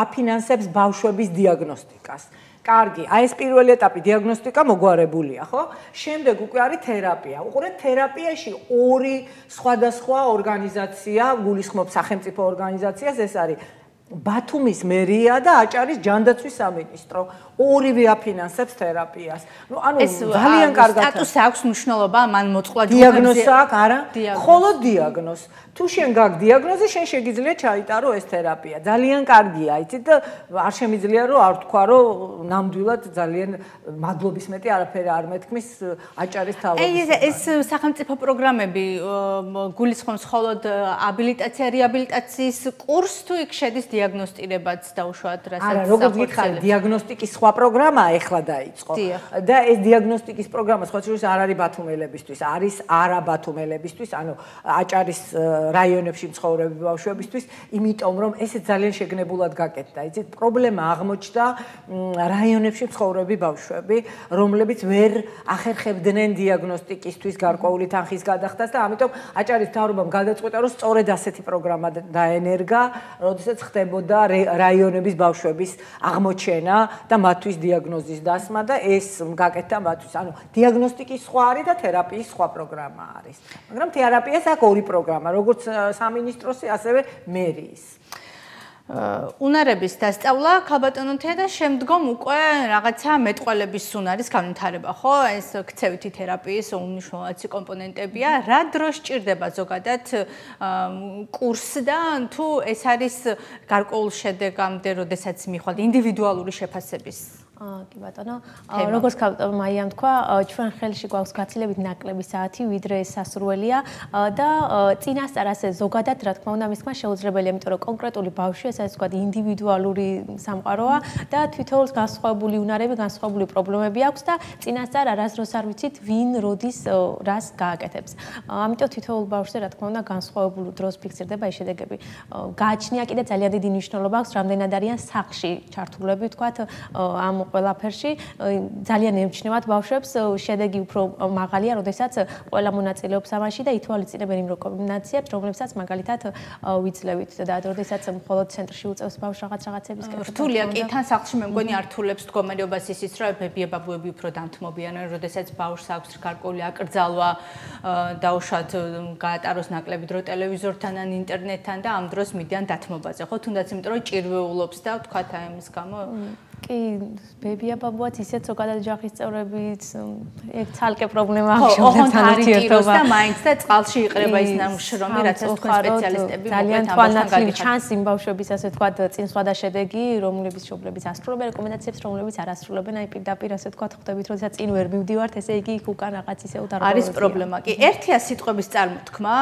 B: აფინანსებს ბავშვების დიაგნოსტიკას. კარგი, ეს პირველი ეტაპი დიაგნოსტიკა მოგვარებულია, ხო? შემდეგ უკვე არის თერაპია. უყურეთ, თერაპიაში 2 სხვადასხვა ორგანიზაცია გულისხმობს სახელმწიფო ორგანიზაციას, ეს არის ბათუმის მერია და აჭარის ჯანდაცვის სამინისტრო. ორივე აფინანსებს თერაპიას. ანუ ძალიან კარგად
A: სტატუსი აქვს მნიშვნელობა, მან მოწყლა
B: დიაგნოზი აქვს, არა? მხოლოდ დიაგნოზი. თუ შენ გაქვს დიაგნოზი, შენ შეგიძლია ჩაიტარო ეს თერაპია. ძალიან კარგია, იცით და არ შემიძლია რომ არ თქვა რომ ნამდვილად ძალიან მადლობის მეტი არაფერი არ მეთქმის აჭარის თავის.
A: ეს სახელმწიფო პროგრამები გულისხმობს მხოლოდ აბილიტაცია, რეაბილიტაციის კურსს თუ იქ შედის დიაგნოსტირებაც დაუშვათ რასაც.
B: არა, როგორც გითხარი, დიაგნოსტიკის სხვა პროგრამა ეხლა დაიწყო. და ეს დიაგნოსტიკის პროგრამა სხვა შორის არ არის ბათუმელებისთვის, არის არაბათუმელებისთვის, ანუ აჭარის რაიონებში მცხოვრები ბავშვებისთვის, იმიტომ რომ ესე ძალიან შეგნებულად გაკეთდა. იცით, პრობლემა აღმოჩნდა რაიონებში მცხოვრები ბავშვები, რომლებიც ვერ ახერხებდნენ დიაგნოსტიკისთვის გარკვეული თანხის გადახდას და ამიტომ აჭარის მთავრობამ გადაწყვიტა, რომ სწორედ ასეთი პროგრამა დაენერგა, როდესაც ხდებოდა რაიონების ბავშვების აღმოჩენა და მათთვის დიაგნოზის დასმა და ეს გაკეთდა მათთვის. ანუ დიაგნოსტიკის სხვა არის და თერაპიის სხვა პროგრამა არის. მაგრამ თერაპიას აქვს 2 პროგრამა, როგორც სამინისტროსი, ასევე მერიის.
A: უნარების დასწავლა ქალბატონოთია და შემდგომ უკვე რაღაცა მეტყველების უნარის განვითარება, ხო? ეს ქცევითი თერაპიის უმნიშვნელოვანესი კომპონენტებია. რა დროს სჭირდება ზოგადად კურსი და თუ ეს არის გარკვეულ შედეგამდე, როდესაც მიხვალთ ინდივიდუალური შეფასების
C: კი ბატონო, როგორც მაიამ თქვა, ჩვენ ხელში გვაქვს გაცილებით ნაკლები საათი, ვიდრე სასურველია და წინასწარ ასე ზოგადად, რა თქმა უნდა, მის თქმა შეუძლებელია, იმიტომ რომ კონკრეტული ბავშვი, ასე ვთქვათ, ინდივიდუალური სამყაროა და თვითონ განსხვავებული უნარები, განსხვავებული პრობლემები აქვს და წინასწარ არასდროს არ ვიცით, ვინ როდის რას გააკეთებს. ამიტომ თვითონ ბავშვზე, რა თქმა უნდა, განსხვავებულ დროს ფიქსირდება ეს შედეგები. გააჩნია კიდე ძალიან დიდი მნიშვნელობა აქვს, რამდენად არიან სახლში ჩართულები, ვთქვათ, ამ ყველაფერში ძალიან ემჩნევათ ბავშვებს შედეგი უფრო მაღალია, როდესაც ყველა მონაწილეობს ამაში და ითვალისწინებენ იმ რეკომენდაციებს, რომლებსაც მაგალითად ვიძლევით და როდესაც მხოლოდ ცენტრში უწევს ბავშვს რაღაცების კეთება.
A: რთულია კი თან სახლში მე მგონი ართულებს მდგომარეობას ისიც რომ ბებია-ბაბუები უფრო დამთმობიან, როდესაც ბავშვს აქვს გარკვეული აკრძალვა, დაუშვათ გაატაროს ნაკლები დრო ტელევიზორთან ან ინტერნეტთან და ამ დროს მიდიან დათმობაზე. ხო, თუნდაც იმიტომ რომ ჭირვეულობს და ვთქვათ აი ამის გამო
C: კი, ბებია-ბაბუაც ისეთ ზოგადად ოჯახის წევრებიც ეგ ცალკე პრობლემა აქვს შევძლებთან ურთიერთობა
A: და მაინც და წყალში იყრება ის ნამშრომი, რაცაც თქვენ სპეციალისტები
C: ძალიან თვალნათლივ ჩანს იმ ბავშვების ასე ვთქვათ წინსვლა და შედეგი, რომლებიც მშობლების ასრულებენ რეკომენდაციებს, რომლებიც არ ასრულებენ, აი პირდაპირ ასე ვთქვათ ხვდებით, როდესაც წინ ვერ მივდივართ, ესე იგი იქ უკან რაღაც ისე უდარბაზია.
A: არის პრობლემა. კი, ერთია სიტყვების წარმოთქმა,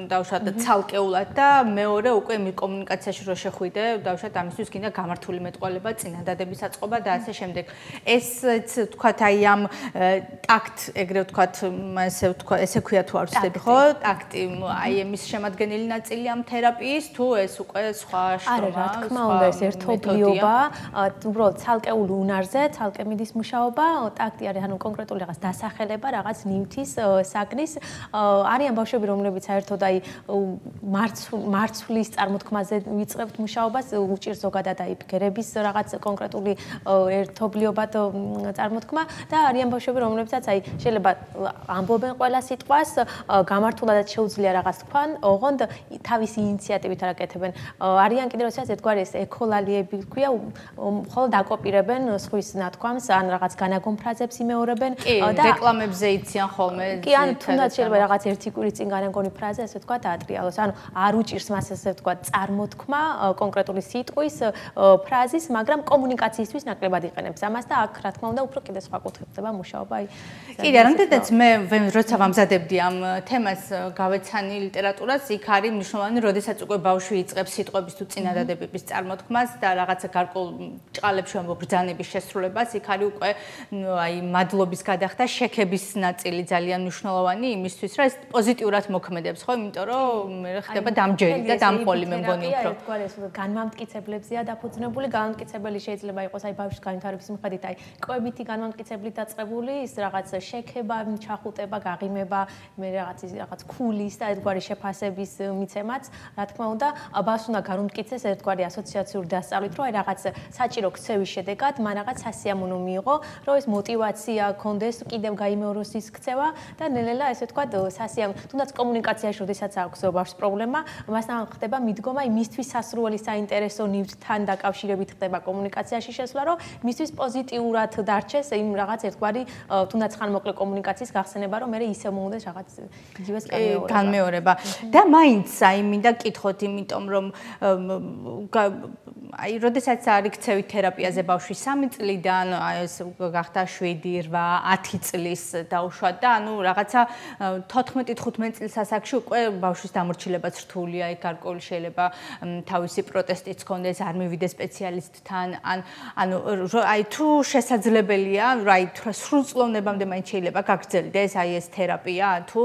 A: დავუშვათ ცალკეულად და მეორე უკვე კომუნიკაციაში რო შეხვიდე, დავუშვათ ამისთვის გინდა გამართული მეტყველება, წინადადების საწყობა და ასე შემდეგ. ესეც ვთქვათ აი ამ ტაქტ ეგრე ვთქვათ, ესე ქვია თუ არ ვცდები, ხო? ტაქტი აი ამის შემადგენელი ნაწილი ამ თერაპიის თუ ეს უკვე სხვა შრომა?
C: არა, რა თქმა უნდა, ეს ერთობლიობა, უბრალოდ ცალკეულ უნარზე, ცალკე მიდის მუშაობა, ტაქტი არის ანუ კონკრეტული რაღაც დასახელება, რაღაც ნივთის, საგნის. არიან ბავშვები, რომლებიც საერთოდ აი მარცვლის წარმოთქმაზე ვიწყებთ მუშაობას, უჭირს ზოგადად აი ბგერების რაღაც კონკრეტული ერთობლიობად წარმოთქმა და არიან ბავშვები, რომლებსაც აი შეიძლება ამბობენ ყველა სიტყვას, გამართულადაც შეუძლია რაღაც თქვან, ოღონდ თავისი ინიციატივით არ აკეთებენ. არიან კიდევ როდესაც ერთგვარი ეს ექოლალიები ქვია, მხოლოდ აკოპირებენ სხვის ნათქვამს, ან რაღაც განაგონ ფრაზებს იმეორებენ
A: და რეკლამებზე იციან ხოლმე.
C: კი, ან თუნდაც შეიძლება რაღაც ერთი კვირის წინ განაგონი ფრაზა, ასე ვთქვათ, ატრიალოს. ანუ არ უჭირს მას ასე ვთქვათ, წარმოთქმა კონკრეტული სიტყვის ფრაზის, მაგრამ კომუნიკაციისთვის ნაკლებად იყენებს ამას და აქ რა თქმა უნდა უფრო კიდე სხვა კუთხე ხდება მუშაობა.
A: კიდე რამდენადაც მე როცა ვამზადებდი ამ თემას გავეცანი ლიტერატურას, იქ არის მნიშვნელოვანი, როდესაც უკვე ბავშვი იწყებს სიტყვების თუ წინადადებების წარმოთქმას და რაღაცა გარკვეულ ჭყალებში ამბობ ბრძანების შესრულებას, იქ არის უკვე აი მადლობის გადახდა, შექების ნაწილი ძალიან მნიშვნელოვანი იმისთვის, რომ ეს პოზიტიურად მოქმედებს, ხო? იმიტომ რომ მე ხდება დამჯერი და დამყოლი მე მგონი უფრო.
C: ერთგვარი ეს განმამტკიცებლებზეა დაფუძნებული, განმტკიცებელი შეიძლება იყოს აი ბავშვის განვითარების მიხედვით, აი კვებითი განმტკიცებლით დაწყებული, ის რაღაც შექება, ჩახუტება, გაღიმება, მე რაღაც ქულის და ერთგვარი შეფასების მიცემაც, რა თქმა უნდა, ბავშვს უნდა განმტკიცეს ერთგვარი ასოციაციური დასწავლით, რომ აი რაღაც საჭირო ქცევის შედეგად მან რაღაც სასიამოვნო მიიღო, რომ ეს мотиваცია კონდეს, კიდევ გაიმეოროს ის ქცევა და ნელ-ნელა ესე ვთქვათ, სასიამოვნო, თუნდაც კომუნიკაციაში, როდესაც აქვს ბავშვს პრობლემა, მასთან ხდება მიდგომა, აი მისთვის სასურველი საინტერესო ნივთთან დაკავშირებით ხდება კომუნიკაციაში შესვლა, რომ მისთვის პოზიტიურად დარჩეს იმ რაღაც ერთგვარი თუნდაც ხანმოკლე კომუნიკაციის გახსენება, რომ მე ისე მომუნდეს რაღაც იგივეს
A: განმეორება. და მაინც აი მინდა კითხოთ, იმიტომ რომ აი როდესაც არის ქცევი თერაპიაზე ბავშვი 3 წლიდან, აი ეს გახდა 7, 8, 10 წლის დაუშვათ და ანუ რაღაცა 14-15 წლის ასაკში უკვე ბავშვის დამორჩილებაც რთულია, იქ გარკვეული შეიძლება თავისი პროტესტიც ქონდეს, არ მივიდეს სპეციალისტთან, ანუ აი თუ შესაძლებელია, აი სრულწლოვნებამდე მაინც შეიძლება გაგრძელდეს აი ეს თერაპია, თუ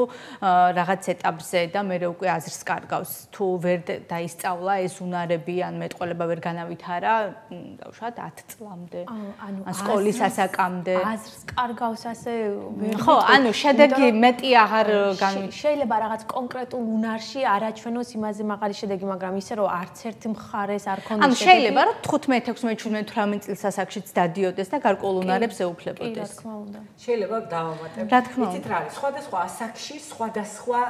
A: რაღაც ეტაპზე და მე უკვე აზრს კარგავს, თუ ვერ დაისწავლა ეს უნარები, ან მეტყველება ვერ განავითარა, დავუშვათ 10 წლამდე. ან სკოლის ასაკამდე.
C: აზრს კარგავს ასე ვერ
A: ხო, ანუ შედეგი მეტი აღარ
C: შეიძლება რაღაც კონკრეტულ უნარში არაჩვენოს იმაზე მაღალი შედეგი, მაგრამ ისე რომ არც ერთ მხარეს არ ქონდეს
A: შედეგი. ანუ შეიძლება რომ 15, 16, 17 წლის ასაკშიც დადიოდეს და გარკვეულ უნარებს ეუფლებოდეს.
C: რა თქმა უნდა.
B: შეიძლება დავამატებ.
A: რა თქმა უნდა.
B: იცით რა არის, სხვადასხვა ასაკში სხვადასხვა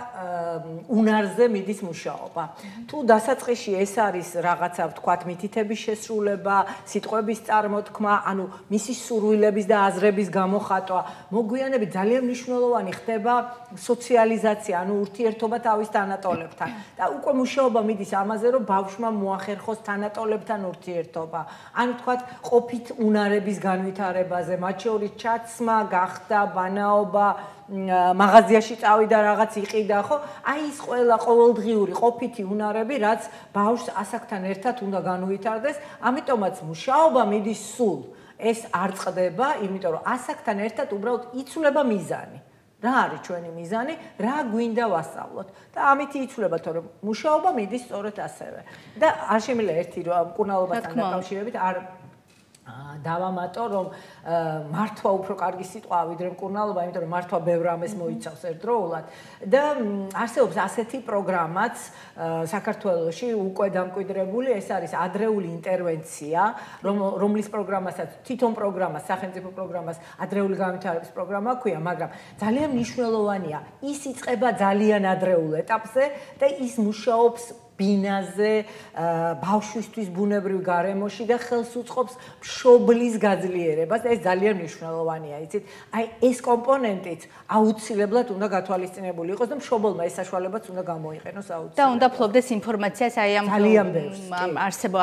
B: უნარზე მიდის მუშაობა. თუ დასაწყისში ეს არის რაღაცა ვთქვათ მითითების შესრულება, სიტყვების წარმოთქმა, ანუ მისი სურვილების და აზრების გამოხატვა, მოგვიანებით ძალიან მნიშვნელოვანი ხდება სოციალიზაცია, ანუ ურთიერთობა თავის თანატოლებთან. და უკვე მუშაობა მიდის ამაზე, რომ ბავშვმა მოახერხოს თანატოლებთან ურთიერთობა. ანუ ვთქვათ, ყოფით უნარების განვითარებაზე, მათ შორის ჩაცმა, გახდა, ბანაობა, მაღაზიაში წავიდა რაღაც იყიდა, ხო? აი ის ყველა ყოველდღიური ყოფითი უნარები, რაც ბავშვს ასაკთან ერთად უნდა განუვითარდეს, ამიტომაც მუშაობა მიდის სულ. ეს არ წყდება, იმიტომ რომ ასაკთან ერთად უბრალოდ იცვლება მიზანი. რა არის ჩვენი მიზანი, რა გვინდა ვასწავლოთ და ამით იცვლება, თორემ მუშაობა მიდის სწორედ ასევე. და არ შემიძლია ერთი რომ მკურნალობასთან დაკავშირებით არ დავამატო, რომ მართვა უფრო კარგი სიტყვაა ვიდრე მკურნალობა, იმიტომ რომ მართვა ბევრ ამას მოიცავს ერთდროულად და არსებობს ასეთი პროგრამაც საქართველოში უკვე დამკვიდრებული, ეს არის ადრეული ინტერვენცია, რომლის პროგრამასაც თვითონ პროგრამას, სახელმწიფო პროგრამას ადრეული განვითარების პროგრამა ქვია, მაგრამ ძალიან მნიშვნელოვანია, ის იწყება ძალიან ადრეულ ეტაპზე და ის მუშაობს ბინაზე, ბავშვისთვის ბუნებრივ გარემოში და ხელს უწყობს მშობლის გაძლიერებას და ეს ძალიან მნიშვნელოვანია, იცით? აი ეს კომპონენტიც აუცილებლად უნდა გათვალისწინებული იყოს და მშობელმა ეს საშუალებაც უნდა გამოიყენოს აუცილებლად.
A: და უნდა ფლობდეს ინფორმაციას აი ამ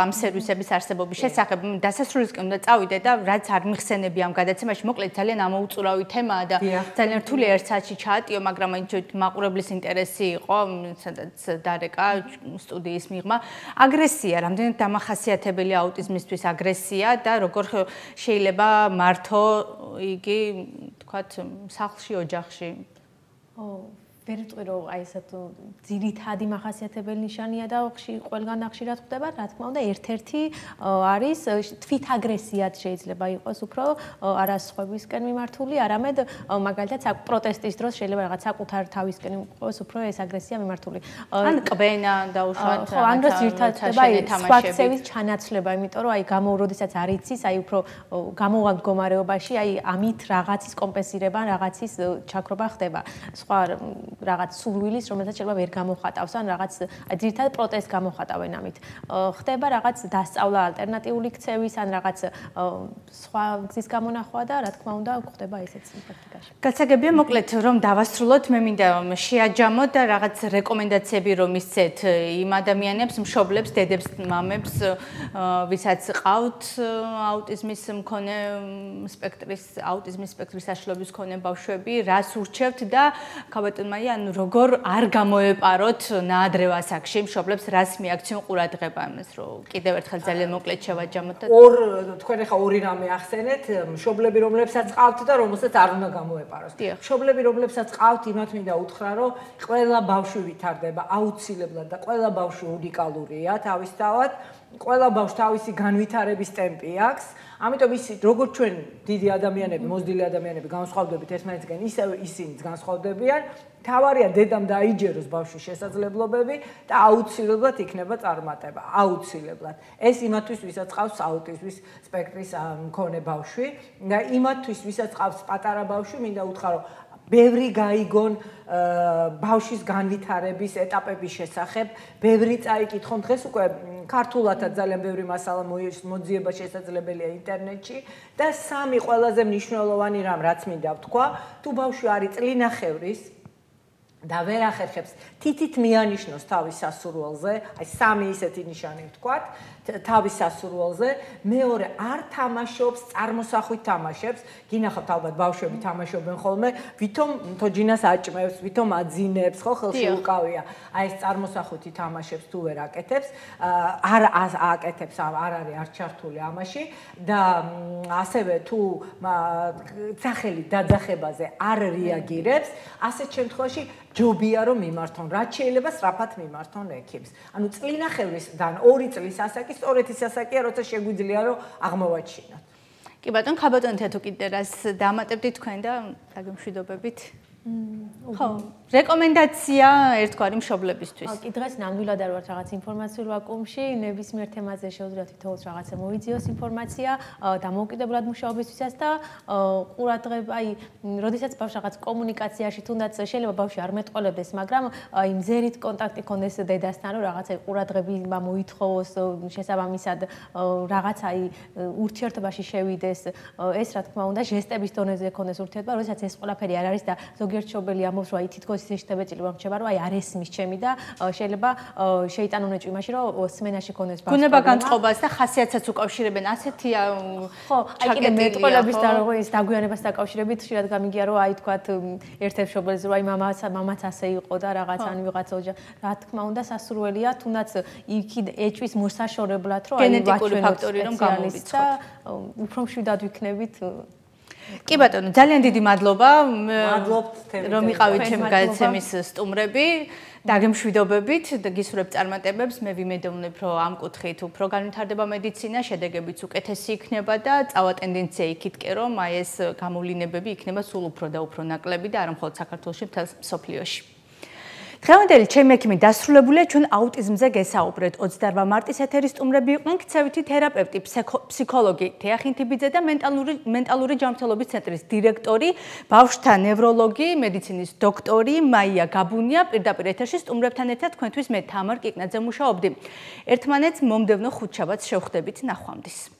A: ამ სერვისების არსებობის შესახებ. დასასრულისკენ უნდა წავიდე და რაც არ მიხსენები ამ გადაცემაში, მოკლედ ძალიან ამოუწურავი თემაა და ძალიან რთული ერთ საათში ჩაატიო, მაგრამ მაყურებლის ინტერესი იყო, სადაც დარეკა სტუდიის მიღმა. აგრესია, რამდენად დამახასიათებელი აუტიზმისთვის აგრესია და როგორ შეიძლება მართო იგი, თქვათ, სახლში, ოჯახში?
C: ვერ ვიტყვი რომ აი ესეთ ძირითადი მახასიათებელი ნიშანია და ყველგან ხშირად ხდება, რა თქმა უნდა, ერთ-ერთი არის თვით აგრესიად შეიძლება იყოს უფრო არასხვევისკენ მიმართული, არამედ მაგალითად პროტესტის დროს შეიძლება რაღაც საკუთარ თავისკენ იყოს უფრო ეს აგრესია მიმართული.
A: ან ყვენა დაუშვათ
C: ხო, ან დროს ძირითადად ხდება სხვა ქცევის ჩანაცვლება, იმიტომ რომ აი როდესაც არ იცის, აი უფრო გამოვარ მდგომარეობაში, აი ამით რაღაცის კომპენსირება, რაღაცის ჩაქრობა ხდება. სხვა რაღაც სურვილის, რომელსაც შეიძლება ვერ გამოხატავს, ან რაღაც ძირითადად პროტესტს გამოხატავენ ამით. ხდება რაღაც დასწავლა ალტერნატიული ქცევის, ან რაღაც სხვა გზის გამონახვა და რა თქმა უნდა, ხდება ესეც პრაქტიკაში.
A: გასაგებია, მოკლედ რომ დავასრულოთ, მე მინდა შეაჯამოთ და რაღაც რეკომენდაციები რომ ისცეთ იმ ადამიანებს, მშობლებს, დედებს, მამებს, ვისაც ყავთ აუტიზმის მქონე აუტიზმის სპექტრის საშუალების მქონე ბავშვები, რას ურჩევთ და ქაბატონმა ანუ როგორ არ გამოეპაროთ ნაადრევ ასაკში მშობლებს რას მიაქციონ ყურადღება ამას რომ კიდევ ერთხელ ძალიან მოკლედ შევაჯამოთ და
B: თქვენ ახლა ორი რამე ახსენეთ მშობლები რომლებსაც ყავთ და რომელსაც არ უნდა გამოეპაროს მშობლები რომლებსაც ყავთ იმათ მინდა უთხრა რომ ყველა ბავშვი ვითარდება აუცილებლად და ყველა ბავშვი უნიკალურია თავისთავად ყველა ბავშვს თავისი განვითარების ტემპი აქვს ამიტომ ის როგორც ჩვენ დიდი ადამიანები მოზრდილი ადამიანები განსხვავდებით ერთმანეთისგან ისევ ისინიც განსხვავდებიან თავარია დედამ დაიჯეროს ბავშვის შესაძლებლობები და აუცილებლად იქნება წარმატება აუცილებლად ეს იმათთვის ვისაც ყავს აუტიზმის სპექტრის მქონე ბავშვი და იმათთვის ვისაც ყავს პატარა ბავშვი მინდა უთხრა რომ ბევრი გაიგონ ბავშვის განვითარების ეტაპების შესახებ, ბევრი წაიკითხონ დღეს უკვე ქართულადაც ძალიან ბევრი მასალა მოძიება შესაძლებელია ინტერნეტში და სამი ყველაზე მნიშვნელოვანი რამ რაც მინდა ვთქვა, თუ ბავშვი არის წლინახევრის და ვერ ახერხებს თითით მიანიშნოს თავის სასურველზე, აი სამი ისეთი ნიშანი ვთქვათ, თავის სასურველზე, მეორე არ თამაშობს, წარმოსახვით თამაშებს, გინახავთ ალბათ ბავშვები თამაშობენ ხოლმე, ვითომ თოჯინას აჭმევს, ვითომ აძინებს, ხო, ხელში უკავია. აი ეს წარმოსახვითი თამაშებს თუ ვერ აკეთებს, არ აკეთებს, არ არის არ ჩართული ამაში და ასევე თუ სახელით დაძახებაზე არ რეაგირებს, ასეთ შემთხვევაში ჯობია რომ მიმართონ, რაც შეიძლება სწრაფად მიმართონ ექიმს. ანუ წლინახევრისგან 2 წლის ასაკი სწორედ ის ასაკია, როცა შეგვიძლია რომ აღმოვაჩინოთ.
A: კი ბატონ, ხაბატონ თეთო კიდე რას დამატებდი თქვენ და დაგემშვიდობებით? ხო, რეკომენდაცია ერთგვარი მშობლებისთვის.
C: კი, დღეს ნამდვილად არ ვართ რაღაც ინფორმაციულ ვაკუუმში, ნებისმიერ თემაზე შეუძლიათ თითოეულს რაღაცა მოიძიოს ინფორმაცია დამოუკიდებლად მუშაობისთვისაც და ყურადღება, აი, როდესაც ბავშვი რაღაც კომუნიკაციაში თუნდაც შეიძლება ბავშვი არ მეტყოლებდეს, მაგრამ აი მზერით კონტაქტი ქონდეს დედასთან, რომ რაღაცა ყურადღება მოითხოვოს შესაბამისად რაღაც აი ურთიერთობაში შევიდეს, ეს რა თქმა უნდა ჟესტების დონეზე ქონდეს ურთიერთობა, როდესაც ეს ყველაფერი არ არის და ზოგიერთ ზოგიერთშობელი ამბობს, რომ აი თითქოს ისე შთაბეჭილი მომრჩება, რომ აი არ ესმის ჩემი და შეიძლება შეიტანო ნეჭვი იმაში, რომ სმენაში ქონდეს ბავშვი.
A: გუნება განწყობას და ხასიათსაც უკავშირებენ ასეთია.
C: ხო, აი კიდე მეტყოლების და როგორ დაგვიანებას დაკავშირებით ხშირად გამიგია, რომ აი თქვათ ერთ-ერთ მშობელს რომ აი მამაც ასე იყო და რაღაც ან ვიღაცა ოჯახ, რა თქმა უნდა სასურველია, თუნდაც იქ ეჭვის მოსაშორებლად, რომ აი
A: გენეტიკური ფაქტორი რომ გამოვიწყოთ.
C: უფრო მშვიდად ვიქნებით.
A: კი ბატონო, ძალიან დიდი მადლობა.
B: მადლობთ თემით.
A: რომ იყავით ჩემი გადაცემის სტუმრები. დაგემშვიდობებით და გისურვებთ წარმატებებს. მე ვიმედოვნებ, რომ ამ კუთხით უფრო განვითარდება მედიცინა, შედეგებიც უკეთესი იქნება და წავა ტენდენცია იქითკე, რომ აი ეს გამოვლინებები იქნება სულ უფრო და უფრო ნაკლები და არა მხოლოდ საქართველოში, მთელ მსოფლიოში. დღევანდელი ჩემი ექიმი დასრულებულია, ჩვენ აუტიზმზე გესაუბრეთ. 28 მარტის ეთერის სტუმრები იყვნენ ქცევითი თერაპევტი, ფსიქოლოგი თეა ხინთიბიძე და მენტალური ჯანმრთელობის ცენტრის დირექტორი, ბავშვთა ნევროლოგი, მედიცინის დოქტორი მაია გაბუნია. პირდაპირ ეთერში სტუმრებთან ერთად თქვენთვის მე თამარ კიკნაძე მუშაობდი. ერთმანეთს მომდევნო ხუთშაბათს შევხვდებით. ნახვამდის.